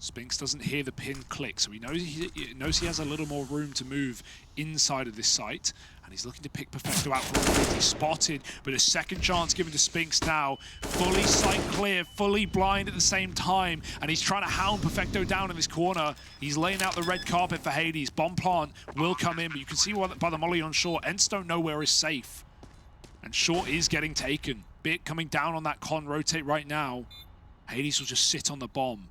Spinx doesn't hear the pin click, so he knows he has a little more room to move inside of this site, and he's looking to pick Perfecto out for a He's spotted, but a second chance given to Spinx now. Fully sight clear, fully blind at the same time, and he's trying to hound Perfecto down in this corner. He's laying out the red carpet for Hades. Bomb plant will come in, but you can see by the molly on short, ENCE don't know where is safe. And short is getting taken. Bit coming down on that con rotate right now. Hades will just sit on the bomb.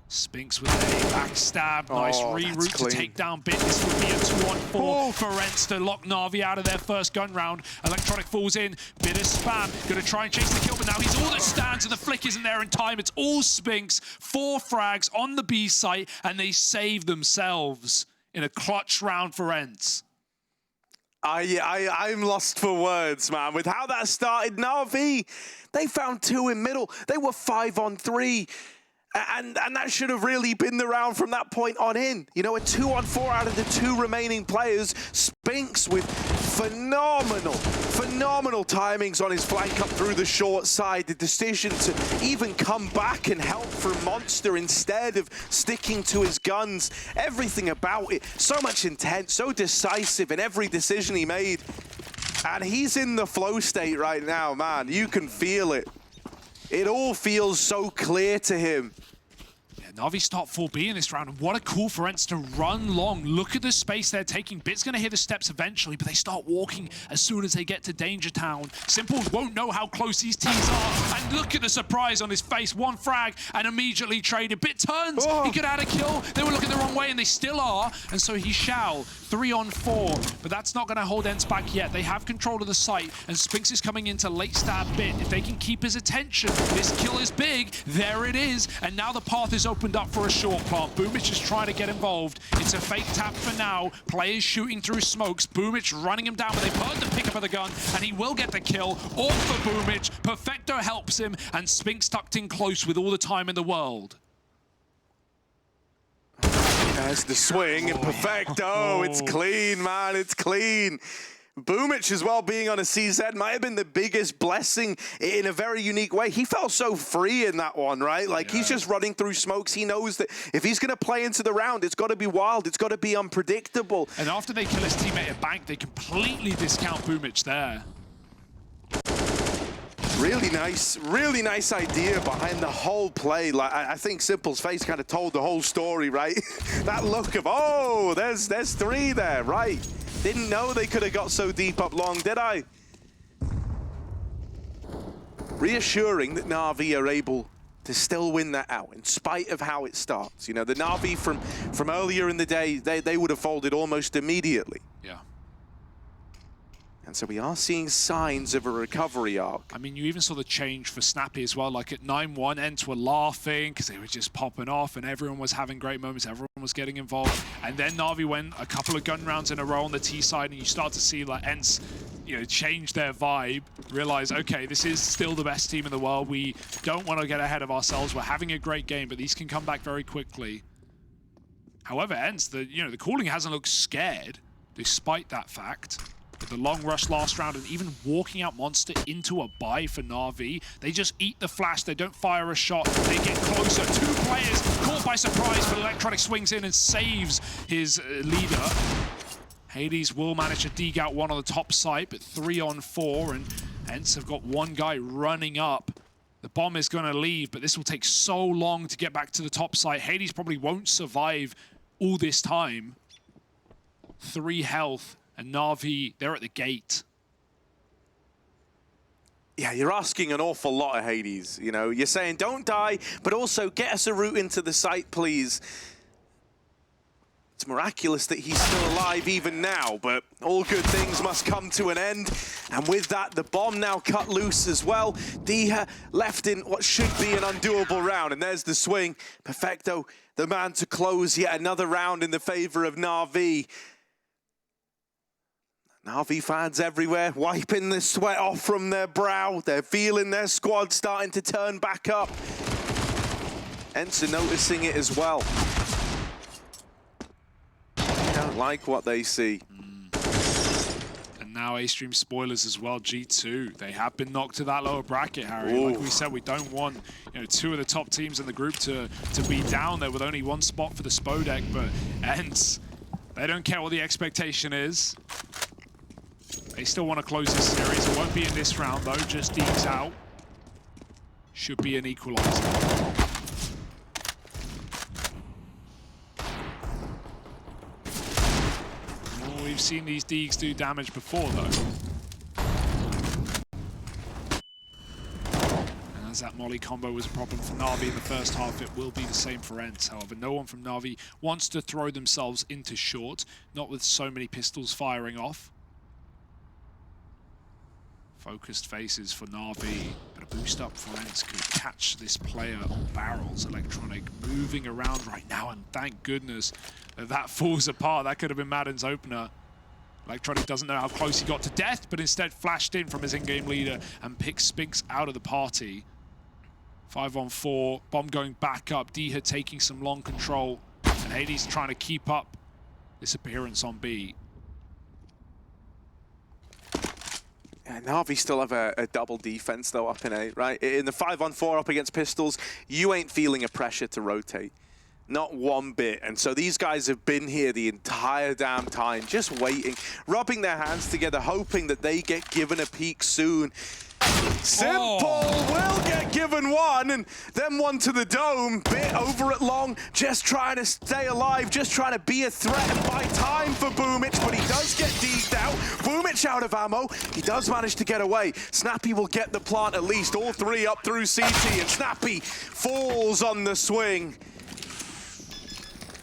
Spinx with a backstab, nice reroute to take down Bit. This would be a 2-on-4 for ENCE to lock NaVi out of their first gun round. Electronic falls in, Bit of spam, gonna try and chase the kill, but now he's all that stands and the flick isn't there in time. It's all Spinx, 4 frags on the B site, and they save themselves in a clutch round for ENCE. I'm lost for words, man. With how that started, NaVi, they found 2 in middle. They were 5-on-3. And that should have really been the round from that point on in. You know, a 2-on-4 out of the 2 remaining players. Spinx with phenomenal timings on his flank up through the short side. The decision to even come back and help from Monster instead of sticking to his guns. Everything about it, so much intent, so decisive in every decision he made. And he's in the flow state right now, man. You can feel it. It all feels so clear to him. NaVi start 4B in this round, and what a call for ENCE to run long. Look at the space they're taking. Bit's going to hit the steps eventually, but they start walking as soon as they get to Danger Town. Simples won't know how close these teams are, and look at the surprise on his face. 1 frag and immediately traded. Bit turns, he could add a kill. They were looking the wrong way, and they still are, and so he shall. 3-on-4, but that's not going to hold ENCE back yet. They have control of the site, and Spinx is coming into late stab Bit. If they can keep his attention, this kill is big. There it is, and now the path is opened up for a short plant. Boomich is trying to get involved. It's a fake tap for now. Players shooting through smokes. Boomich running him down, but they've heard the pickup of the gun, and he will get the kill. All for Boomich. Perfecto helps him, and Spinx tucked in close with all the time in the world. There's the swing, and Perfecto. It's clean, man. It's clean. Boomich as well being on a CZ might have been the biggest blessing in a very unique way. He felt so free in that one, right? Like, he's just running through smokes. He knows that if he's going to play into the round, it's got to be wild. It's got to be unpredictable. And after they kill his teammate at Bank, they completely discount Boomich there. Really nice idea behind the whole play. Like, I think Simple's face kind of told the whole story, right? That look of, oh, there's 3 there, right? Didn't know they could have got so deep up long, did I? Reassuring that NaVi are able to still win that out in spite of how it starts. You know, the NaVi from earlier in the day, they would have folded almost immediately. Yeah. And so we are seeing signs of a recovery arc. I mean, you even saw the change for Snappi as well. Like at 9-1, ENCE were laughing because they were just popping off and everyone was having great moments. Everyone was getting involved. And then NaVi went a couple of gun rounds in a row on the T side, and you start to see like ENCE, you know, change their vibe, realize, okay, this is still the best team in the world. We don't want to get ahead of ourselves. We're having a great game, but these can come back very quickly. However, ENCE, the calling hasn't looked scared despite that fact. With the long rush last round and even walking out Monster into a buy for NaVi. They just eat the flash, they don't fire a shot, they get closer. 2 players caught by surprise, but Electronic swings in and saves his leader. Hades will manage to dig out 1 on the top site, but 3-on-4, and ENCE have got 1 guy running up. The bomb is going to leave, but this will take so long to get back to the top site. Hades probably won't survive all this time. 3 health. And NaVi, they're at the gate. Yeah, you're asking an awful lot of Hades. You know, you're saying don't die, but also get us a route into the site, please. It's miraculous that he's still alive even now, but all good things must come to an end. And with that, the bomb now cut loose as well. Diha left in what should be an undoable round, and there's the swing. Perfecto, the man to close yet another round in the favor of NaVi. NaVi fans everywhere, wiping the sweat off from their brow. They're feeling their squad starting to turn back up. ENCE are noticing it as well. They don't like what they see. And now A-Stream spoilers as well, G2. They have been knocked to that lower bracket, Harry. Ooh. Like we said, we don't want two of the top teams in the group to be down there with only one spot for the Spodek, but ENCE, they don't care what the expectation is. They still want to close this series. It won't be in this round, though. Just Deeks out. Should be an equalizer. Oh, we've seen these Deeks do damage before, though. And as that Molly combo was a problem for NaVi in the first half, it will be the same for ENCE. However, no one from NaVi wants to throw themselves into short, not with so many pistols firing off. Focused faces for NaVi, but a boost up for ENCE could catch this player on barrels. Electronic moving around right now, and thank goodness that falls apart. That could have been Maden's opener. Electronic doesn't know how close he got to death, but instead flashed in from his in-game leader and picks Spinx out of the party. 5-on-4, bomb going back up, Diha taking some long control, and Hades trying to keep up this appearance on B. Yeah, NaVi still have a double defense though up in A, right? In the 5-on-4 up against pistols, you ain't feeling a pressure to rotate. Not one bit. And so these guys have been here the entire damn time, just waiting, rubbing their hands together, hoping that they get given a peek soon. Simple will get given one, and then one to the dome. Bit over at long, just trying to stay alive, just trying to be a threat and buy time for Boomich, but he does get deked out. Boomich out of ammo. He does manage to get away. Snappi will get the plant at least. All three up through CT, and Snappi falls on the swing.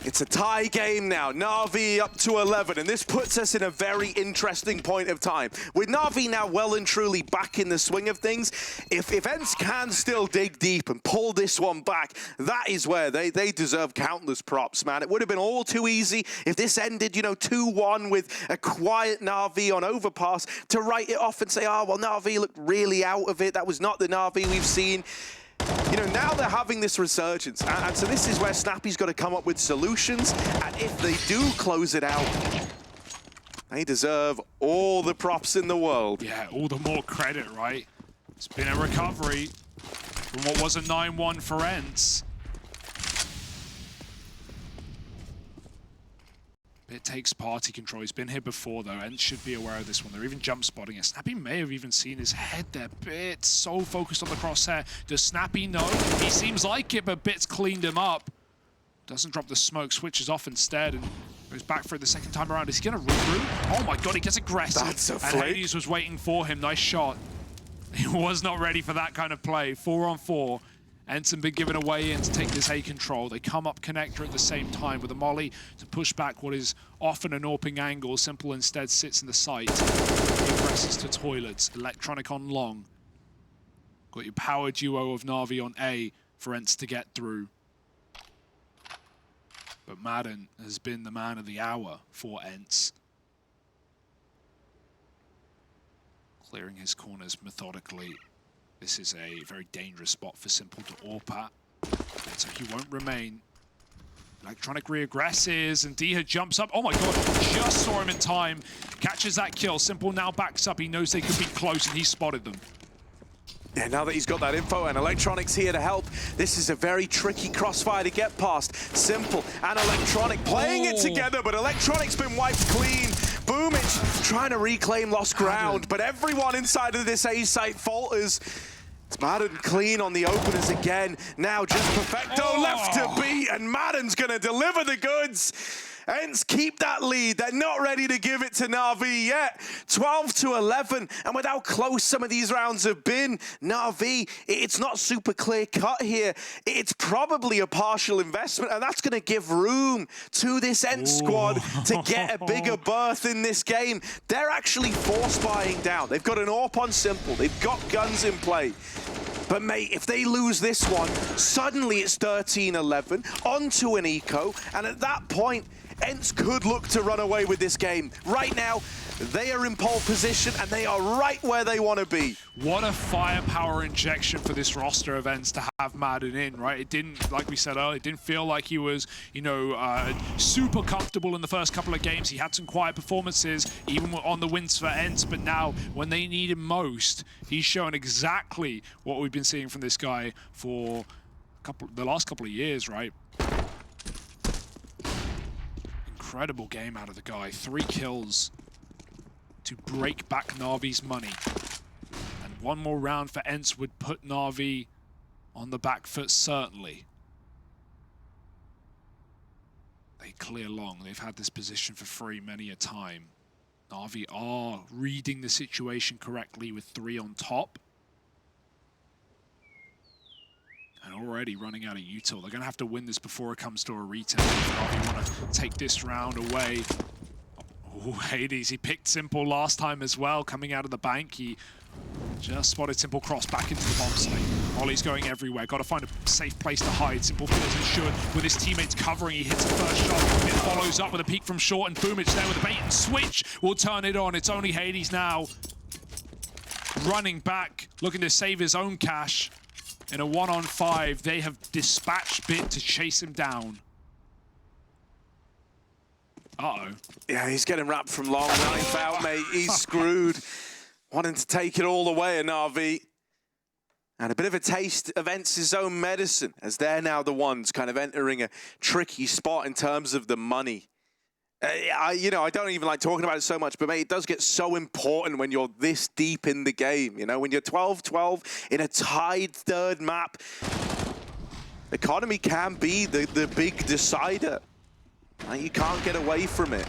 It's a tie game now. NaVi up to 11, and this puts us in a very interesting point of time. With NaVi now well and truly back in the swing of things, if ENCE can still dig deep and pull this one back, that is where they deserve countless props, man. It would have been all too easy if this ended, 2-1 with a quiet NaVi on Overpass to write it off and say, oh, well, NaVi looked really out of it. That was not the NaVi we've seen. Now they're having this resurgence, and so this is where Snappi's got to come up with solutions, and if they do close it out, they deserve all the props in the world. Yeah, all the more credit, right? It's been a recovery from what was a 9-1 for ENCE. It takes party control. He's been here before, though. ENCE should be aware of this one. They're even jump spotting it. Snappi may have even seen his head there. Bit so focused on the crosshair. Does Snappi know? He seems like it, but Bit's cleaned him up. Doesn't drop the smoke, switches off instead, and goes back for it the second time around. Is he going to regroup? Oh my god, he gets aggressive. That's a flick. And Hades was waiting for him. Nice shot. He was not ready for that kind of play. 4-on-4. ENCE been given away in to take this A control. They come up connector at the same time with a molly to push back what is often an AWPing angle. Simple instead sits in the site. He presses to toilets. Electronic on long. Got your power duo of NaVi on A for ENCE to get through. But Maden has been the man of the hour for ENCE. Clearing his corners methodically. This is a very dangerous spot for Simple to AWP at. So he won't remain. Electronic re-aggresses, and Diha jumps up. Oh my god, just saw him in time. Catches that kill. Simple now backs up. He knows they could be close, and he spotted them. Yeah, now that he's got that info and Electronic's here to help, this is a very tricky crossfire to get past. Simple and Electronic playing it together, but Electronic's been wiped clean. Boomich trying to reclaim lost ground, but everyone inside of this A site falters. It's Maden clean on the openers again. Now just Perfecto left to beat, and Maden's gonna deliver the goods. ENCE keep that lead. They're not ready to give it to NaVi yet. 12-11, and with how close some of these rounds have been, NaVi, it's not super clear cut here. It's probably a partial investment, and that's going to give room to this ENCE squad to get a bigger berth in this game. They're actually force buying down. They've got an AWP on Simple. They've got guns in play. But mate, if they lose this one, suddenly it's 13-11, onto an eco, and at that point, ENCE could look to run away with this game. Right now, they are in pole position and they are right where they want to be. What a firepower injection for this roster of ENCE to have maden in, right? It didn't, like we said earlier, it didn't feel like he was, you know, super comfortable in the first couple of games. He had some quiet performances, even on the wins for ENCE, but now, when they need him most, he's shown exactly what we've been seeing from this guy for the last couple of years, right? Incredible game out of the guy. 3 kills to break back NaVi's money. And one more round for ENCE would put NaVi on the back foot, certainly. They clear long. They've had this position for free many a time. NaVi are reading the situation correctly with 3 on top. And already running out of util. They're going to have to win this before it comes to a retake. NaVi want to take this round away. Oh, Hades, he picked Simple last time as well, coming out of the bank. He just spotted Simple cross back into the bomb site. Ollie's going everywhere. Got to find a safe place to hide. Simple feels insured with his teammates covering. He hits the first shot. It follows up with a peek from short, and Boomich there with a bait and switch will turn it on. It's only Hades now. Running back, looking to save his own cash. In a 1-on-5, they have dispatched Bit to chase him down. Uh-oh. Yeah, he's getting wrapped from long. Knife out, mate. He's screwed. Wanting to take it all away in NaVi. And a bit of a taste of ENCE's own medicine, as they're now the ones kind of entering a tricky spot in terms of the money. You know, I don't even like talking about it so much, but mate, it does get so important when you're this deep in the game. You know, when you're 12-12 in a tied third map, economy can be the big decider. You can't get away from it.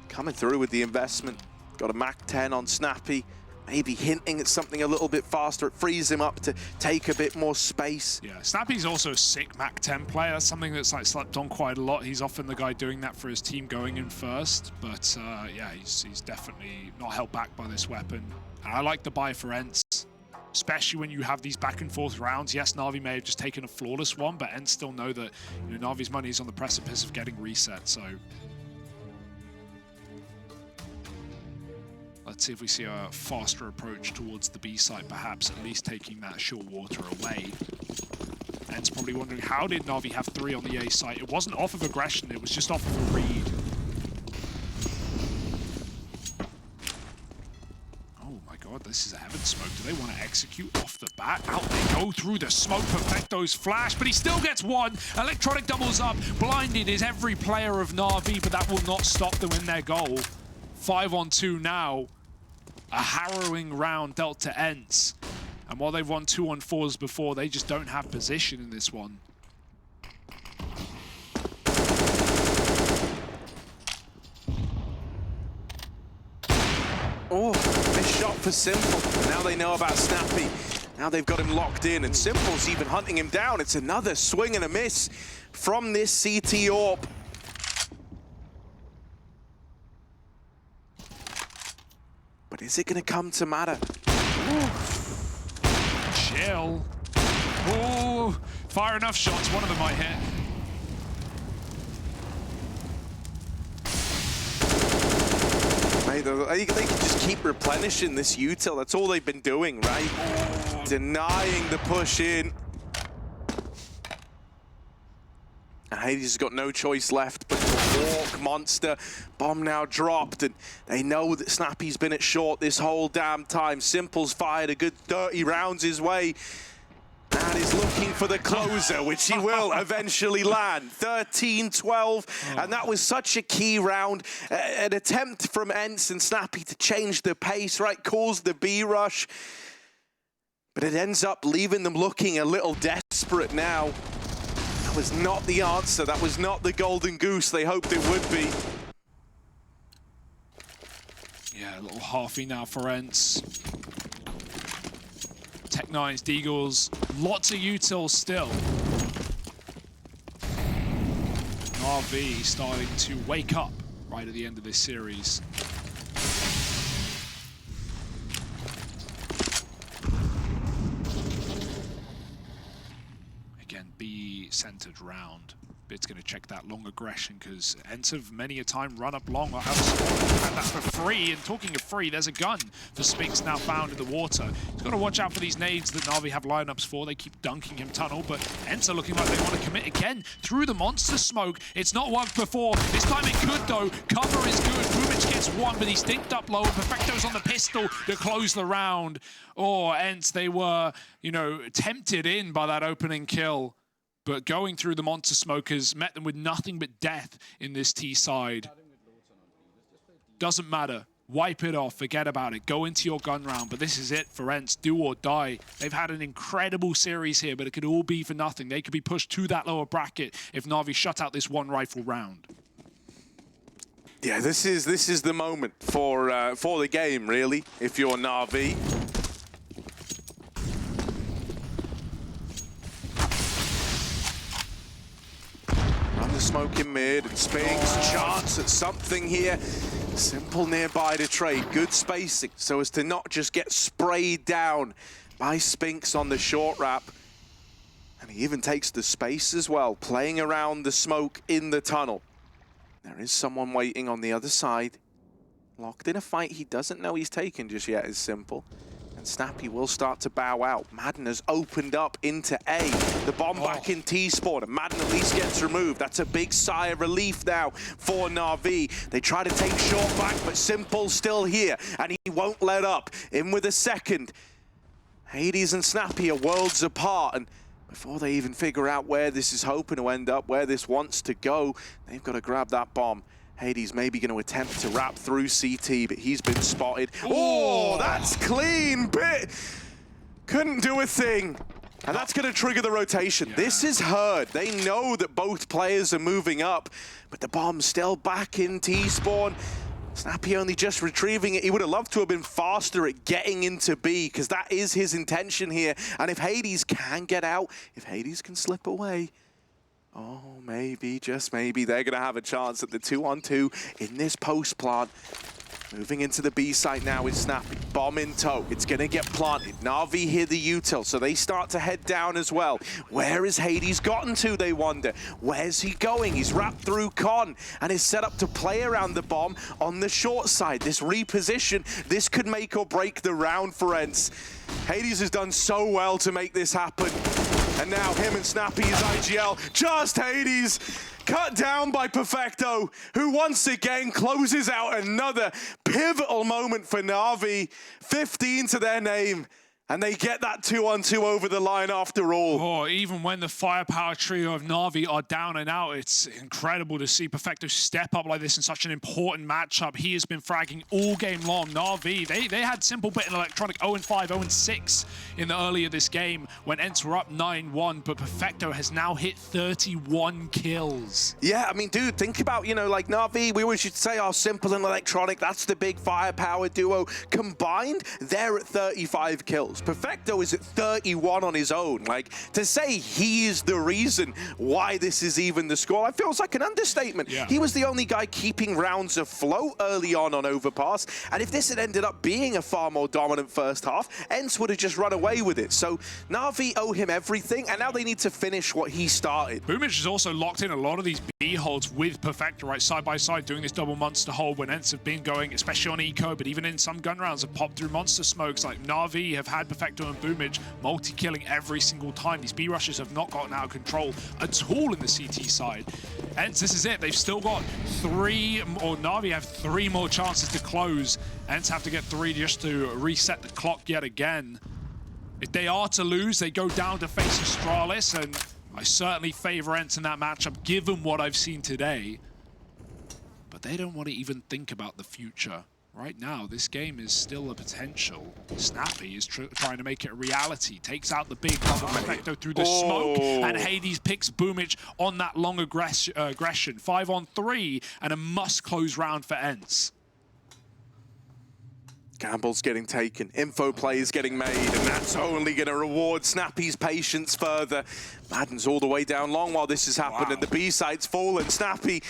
Coming through with the investment. Got a Mac 10 on Snappi. Maybe hinting at something a little bit faster. It frees him up to take a bit more space. Yeah, Snappi's also a sick Mac 10 player. That's something that's like slept on quite a lot. He's often the guy doing that for his team going in first. But yeah, he's definitely not held back by this weapon. And I like the buy for ENCE, especially when you have these back and forth rounds. Yes, NaVi may have just taken a flawless one, but ENCE still know that, you know, NaVi's money is on the precipice of getting reset. So let's see if we see a faster approach towards the B site, perhaps at least taking that short water away. ENCE probably wondering, how did NaVi have 3 on the A site? It wasn't off of aggression, it was just off of a read. Oh my god, this is a heaven smoke. Do they want to execute off the bat? Out they go through the smoke. Perfecto's flash, but he still gets one. Electronic doubles up. Blinded is every player of NaVi, but that will not stop them in their goal. 5-on-2 now. A harrowing round dealt to ENCE. And while they've won 2-on-4s before, they just don't have position in this one. Oh, missed shot for Simple. Now they know about Snappi. Now they've got him locked in, and Simple's even hunting him down. It's another swing and a miss from this CT AWP. But is it going to come to matter? Ooh. Chill. Ooh. Fire enough shots, one of them might hit. Mate, they can just keep replenishing this util. That's all they've been doing, right? Oh. Denying the push in. Hades has got no choice left but to walk monster. Bomb now dropped, and they know that Snappi's been at short this whole damn time. Simple's fired a good 30 rounds his way. And is looking for the closer, which he will eventually land. 13-12, and that was such a key round. An attempt from ENCE and Snappi to change the pace, right? Calls the B rush. But it ends up leaving them looking a little desperate now. That was not the answer. That was not the golden goose they hoped it would be. Yeah, a little halfy now for ENCE. Tech9's, Deagles, lots of util still. NaVi starting to wake up right at the end of this series. Again, B-centered round. It's going to check that long aggression because ENCE have many a time run up long or had that for free. And talking of free, there's a gun for Spinx now found in the water. He's got to watch out for these nades that NaVi have lineups for. They keep dunking him tunnel, but ENCE are looking like they want to commit again through the monster smoke. It's not worked before. This time it could though. Cover is good. Boomic gets one, but he's dinked up low. Perfecto's on the pistol to close the round. Or ENCE, they were, you know, tempted in by that opening kill. But going through the monster smoke has met them with nothing but death in this T side. Doesn't matter. Wipe it off. Forget about it. Go into your gun round. But this is it for ENCE. Do or die. They've had an incredible series here, but it could all be for nothing. They could be pushed to that lower bracket if NaVi shut out this one rifle round. Yeah, this is the moment for the game, really, if you're NaVi. The smoke in mid, and Spinx chance at something here. Simple nearby to trade, good spacing, so as to not just get sprayed down by Spinx on the short wrap. And he even takes the space as well, playing around the smoke in the tunnel. There is someone waiting on the other side. Locked in a fight he doesn't know he's taken just yet is Simple. And Snappi will start to bow out. Maden has opened up into A. The bomb back in T-spawn, and Maden at least gets removed. That's a big sigh of relief now for NaVi. They try to take short back, but Simple's still here, and he won't let up. In with a second. Hades and Snappi are worlds apart, and before they even figure out where this is hoping to end up, where this wants to go, they've got to grab that bomb. Hades maybe going to attempt to wrap through CT, but he's been spotted. Oh, that's clean bit. Couldn't do a thing. And that's going to trigger the rotation. Yeah. This is heard. They know that both players are moving up, but the bomb's still back in T-spawn. Snappi only just retrieving it. He would have loved to have been faster at getting into B, because that is his intention here. And if Hades can get out, if Hades can slip away, oh, maybe, just maybe, they're going to have a chance at the 2-on-2 in this post plant. Moving into the B site now is Snappi. Bomb in tow. It's going to get planted. NaVi hear the util, so they start to head down as well. Where has Hades gotten to, they wonder? Where's he going? He's wrapped through Con and is set up to play around the bomb on the short side. This reposition, this could make or break the round for ENCE. Hades has done so well to make this happen. And now him and Snappi is IGL. Just Hades, cut down by Perfecto, who once again closes out another pivotal moment for NaVi. 15 to their name. And they get that 2-on-2 over the line after all. Oh, even when the firepower trio of NaVi are down and out, it's incredible to see Perfecto step up like this in such an important matchup. He has been fragging all game long. NaVi, they had Simple bit in Electronic 0-5, 0-6 in the earlier this game when ENCE were up 9-1, but Perfecto has now hit 31 kills. Yeah, I mean, dude, think about, you know, like NaVi, we always used to say, oh, Simple and Electronic, that's the big firepower duo. Combined, they're at 35 kills. Perfecto is at 31 on his own. Like, to say he is the reason why this is even the score, it feels like an understatement. Yeah. He was the only guy keeping rounds afloat early on Overpass, and if this had ended up being a far more dominant first half, ENCE would have just run away with it. So NaVi owe him everything, and now they need to finish what he started. Boomic has also locked in a lot of these B holds with Perfecto, right, side by side, doing this double monster hold when ENCE have been going, especially on eco, but even in some gun rounds have popped through monster smokes. Like NaVi have had Perfecto and Boomic multi-killing every single time. These B rushes have not gotten out of control at all in the CT side. ENCE, this is it. They've still got NaVi have 3 more chances to close. ENCE have to get 3 just to reset the clock yet again. If they are to lose, they go down to face Astralis, and I certainly favor ENCE in that matchup, given what I've seen today. But they don't want to even think about the future. Right now, this game is still a potential. Snappi is trying to make it a reality. Takes out the big Perfecto through the smoke, and Hades picks Boomic on that long aggression. 5-on-3, and a must-close round for ENCE. Gamble's getting taken, info play is getting made, and that's only going to reward Snappi's patience further. Maden's all the way down long while this has happened, and the B site's fallen. Snappi,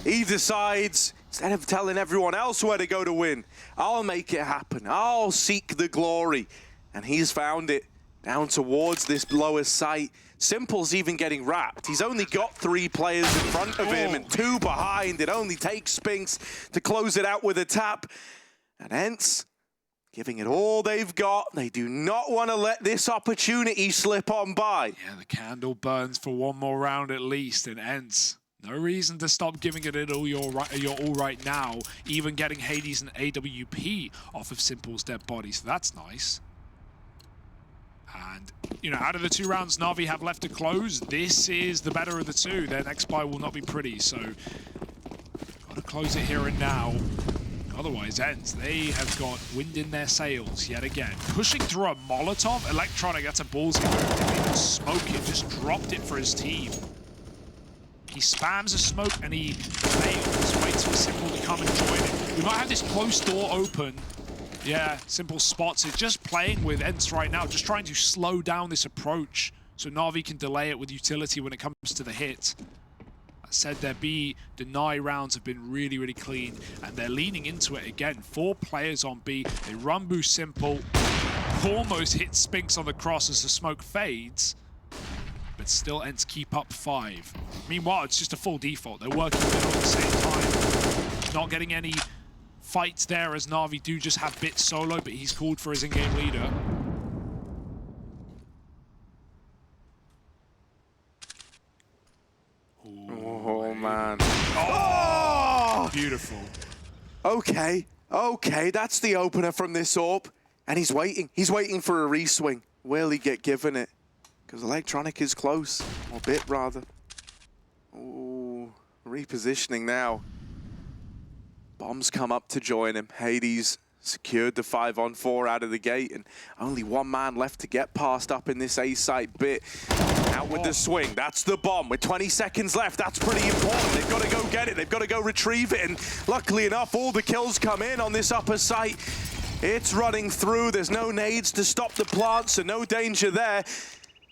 he decides, instead of telling everyone else where to go to win, I'll make it happen. I'll seek the glory. And he's found it down towards this lower site. Simple's even getting wrapped. He's only got 3 players in front of him and 2 behind. It only takes Spinx to close it out with a tap. And ENCE giving it all they've got. They do not want to let this opportunity slip on by. Yeah, the candle burns for one more round at least, and ENCE, no reason to stop giving it all your all right now, even getting Hades and AWP off of Simple's dead body, so that's nice. And, you know, out of the 2 rounds NaVi have left to close, this is the better of the 2. Their next buy will not be pretty, so got to close it here and now. Otherwise, ENCE, they have got wind in their sails yet again. Pushing through a Molotov? Electronic, that's a ballsy move. Didn't even smoke it, just dropped it for his team. He spams a smoke and he fails, waits for Simple to come and join him. We might have this close door open. Yeah, Simple spots it. Just playing with ENCE right now, just trying to slow down this approach so NaVi can delay it with utility when it comes to the hit. I said their B deny rounds have been really, really clean, and they're leaning into it again. 4 players on B. They run boost Simple, almost hit Spinx on the cross as the smoke fades, but still ENCE keep up 5. Meanwhile, it's just a full default. They're working with it at the same time. Not getting any fights there as NaVi do just have Bit solo, but he's called for his in-game leader. Oh, man. Oh! Beautiful. Okay, that's the opener from this AWP. And he's waiting. He's waiting for a reswing. Will he get given it? Because Electronic is close. Or Bit, rather. Oh, repositioning now. Bombs come up to join him. Hades secured the 5-on-4 out of the gate, and only 1 man left to get past up in this A site. Bit out with the swing. That's the bomb. With 20 seconds left, that's pretty important. They've got to go get it. They've got to go retrieve it, and luckily enough, all the kills come in on this upper site. It's running through. There's no nades to stop the plant, so no danger there.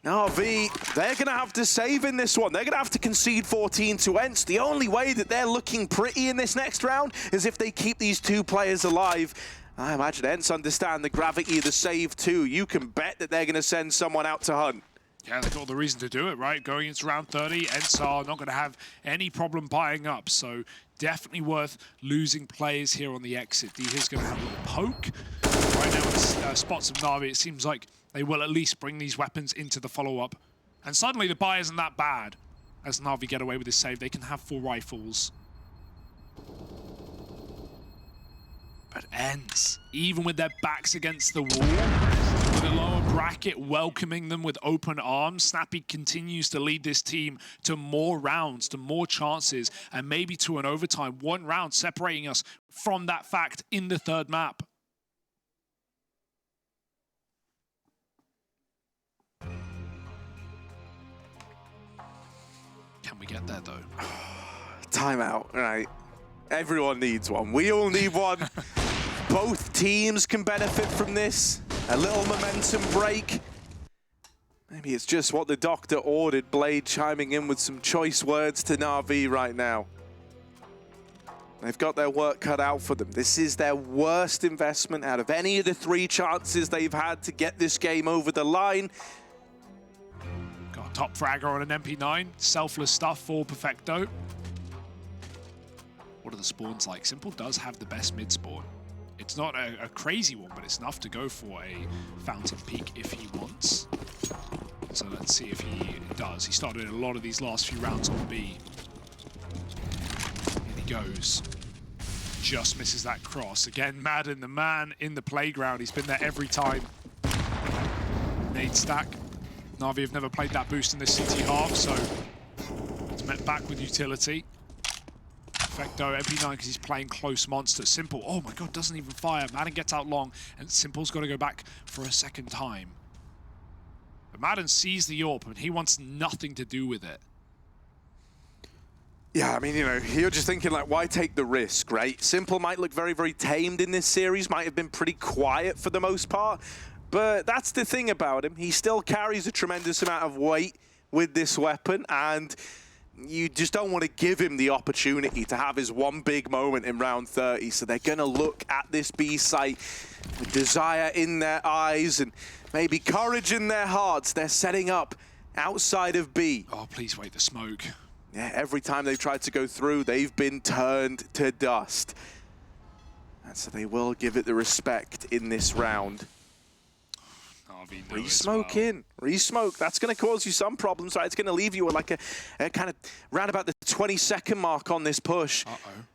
NaVi, they're going to have to save in this one. They're going to have to concede 14 to ENCE. The only way that they're looking pretty in this next round is if they keep these 2 players alive. I imagine ENCE understand the gravity of the save too. You can bet that they're going to send someone out to hunt. Yeah, they've got the reason to do it, right? Going into round 30, ENCE are not going to have any problem buying up, so definitely worth losing players here on the exit. D here's going to have a little poke. Right now it's spots of NaVi. It seems like they will at least bring these weapons into the follow-up. And suddenly the buy isn't that bad. As NaVi get away with this save, they can have 4 rifles. But ENCE, even with their backs against the wall, with a lower bracket welcoming them with open arms, Snappi continues to lead this team to more rounds, to more chances, and maybe to an overtime. 1 round separating us from that fact in the 3rd map. Can we get there, though? Timeout, right? Everyone needs one. We all need one. Both teams can benefit from this. A little momentum break. Maybe it's just what the doctor ordered. Blade chiming in with some choice words to NaVi right now. They've got their work cut out for them. This is their worst investment out of any of the 3 chances they've had to get this game over the line. Got a top fragger on an MP9. Selfless stuff for Perfecto. What are the spawns like? Simple does have the best mid spawn. It's not a crazy one, but it's enough to go for a Fountain Peak if he wants. So let's see if he does. He started a lot of these last few rounds on B. In he goes. Just misses that cross. Again, Maden, the man in the playground. He's been there every time. Nade stack. NaVi have never played that boost in this CT half, so it's met back with utility. Perfecto, MP9 because he's playing close monster. Simple, oh my god, doesn't even fire. Maden gets out long, and Simple's got to go back for a 2nd time. But Maden sees the AWP, and he wants nothing to do with it. Yeah, I mean, you know, you're just thinking, like, why take the risk, right? Simple might look very, very tamed in this series, might have been pretty quiet for the most part, but that's the thing about him. He still carries a tremendous amount of weight with this weapon, and you just don't want to give him the opportunity to have his one big moment in round 30. So they're going to look at this B site with desire in their eyes and maybe courage in their hearts. They're setting up outside of B. Oh, please wait the smoke. Yeah, every time they've tried to go through, they've been turned to dust. And so they will give it the respect in this round. Re-smoke in, re-smoke. That's going to cause you some problems, right? It's going to leave you with like a kind of round about the 20-second mark on this push.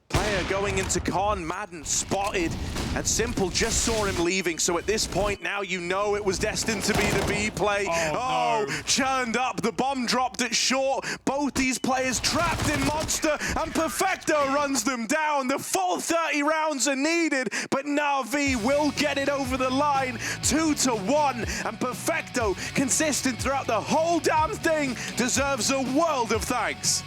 Player going into con, maden spotted, and Simple just saw him leaving. So at this point now, you know it was destined to be the B play. Oh, no. Churned up, the bomb dropped at short. Both these players trapped in Monster, and Perfecto runs them down. The full 30 rounds are needed, but NaVi will get it over the line, 2-1. And Perfecto, consistent throughout the whole damn thing, deserves a world of thanks.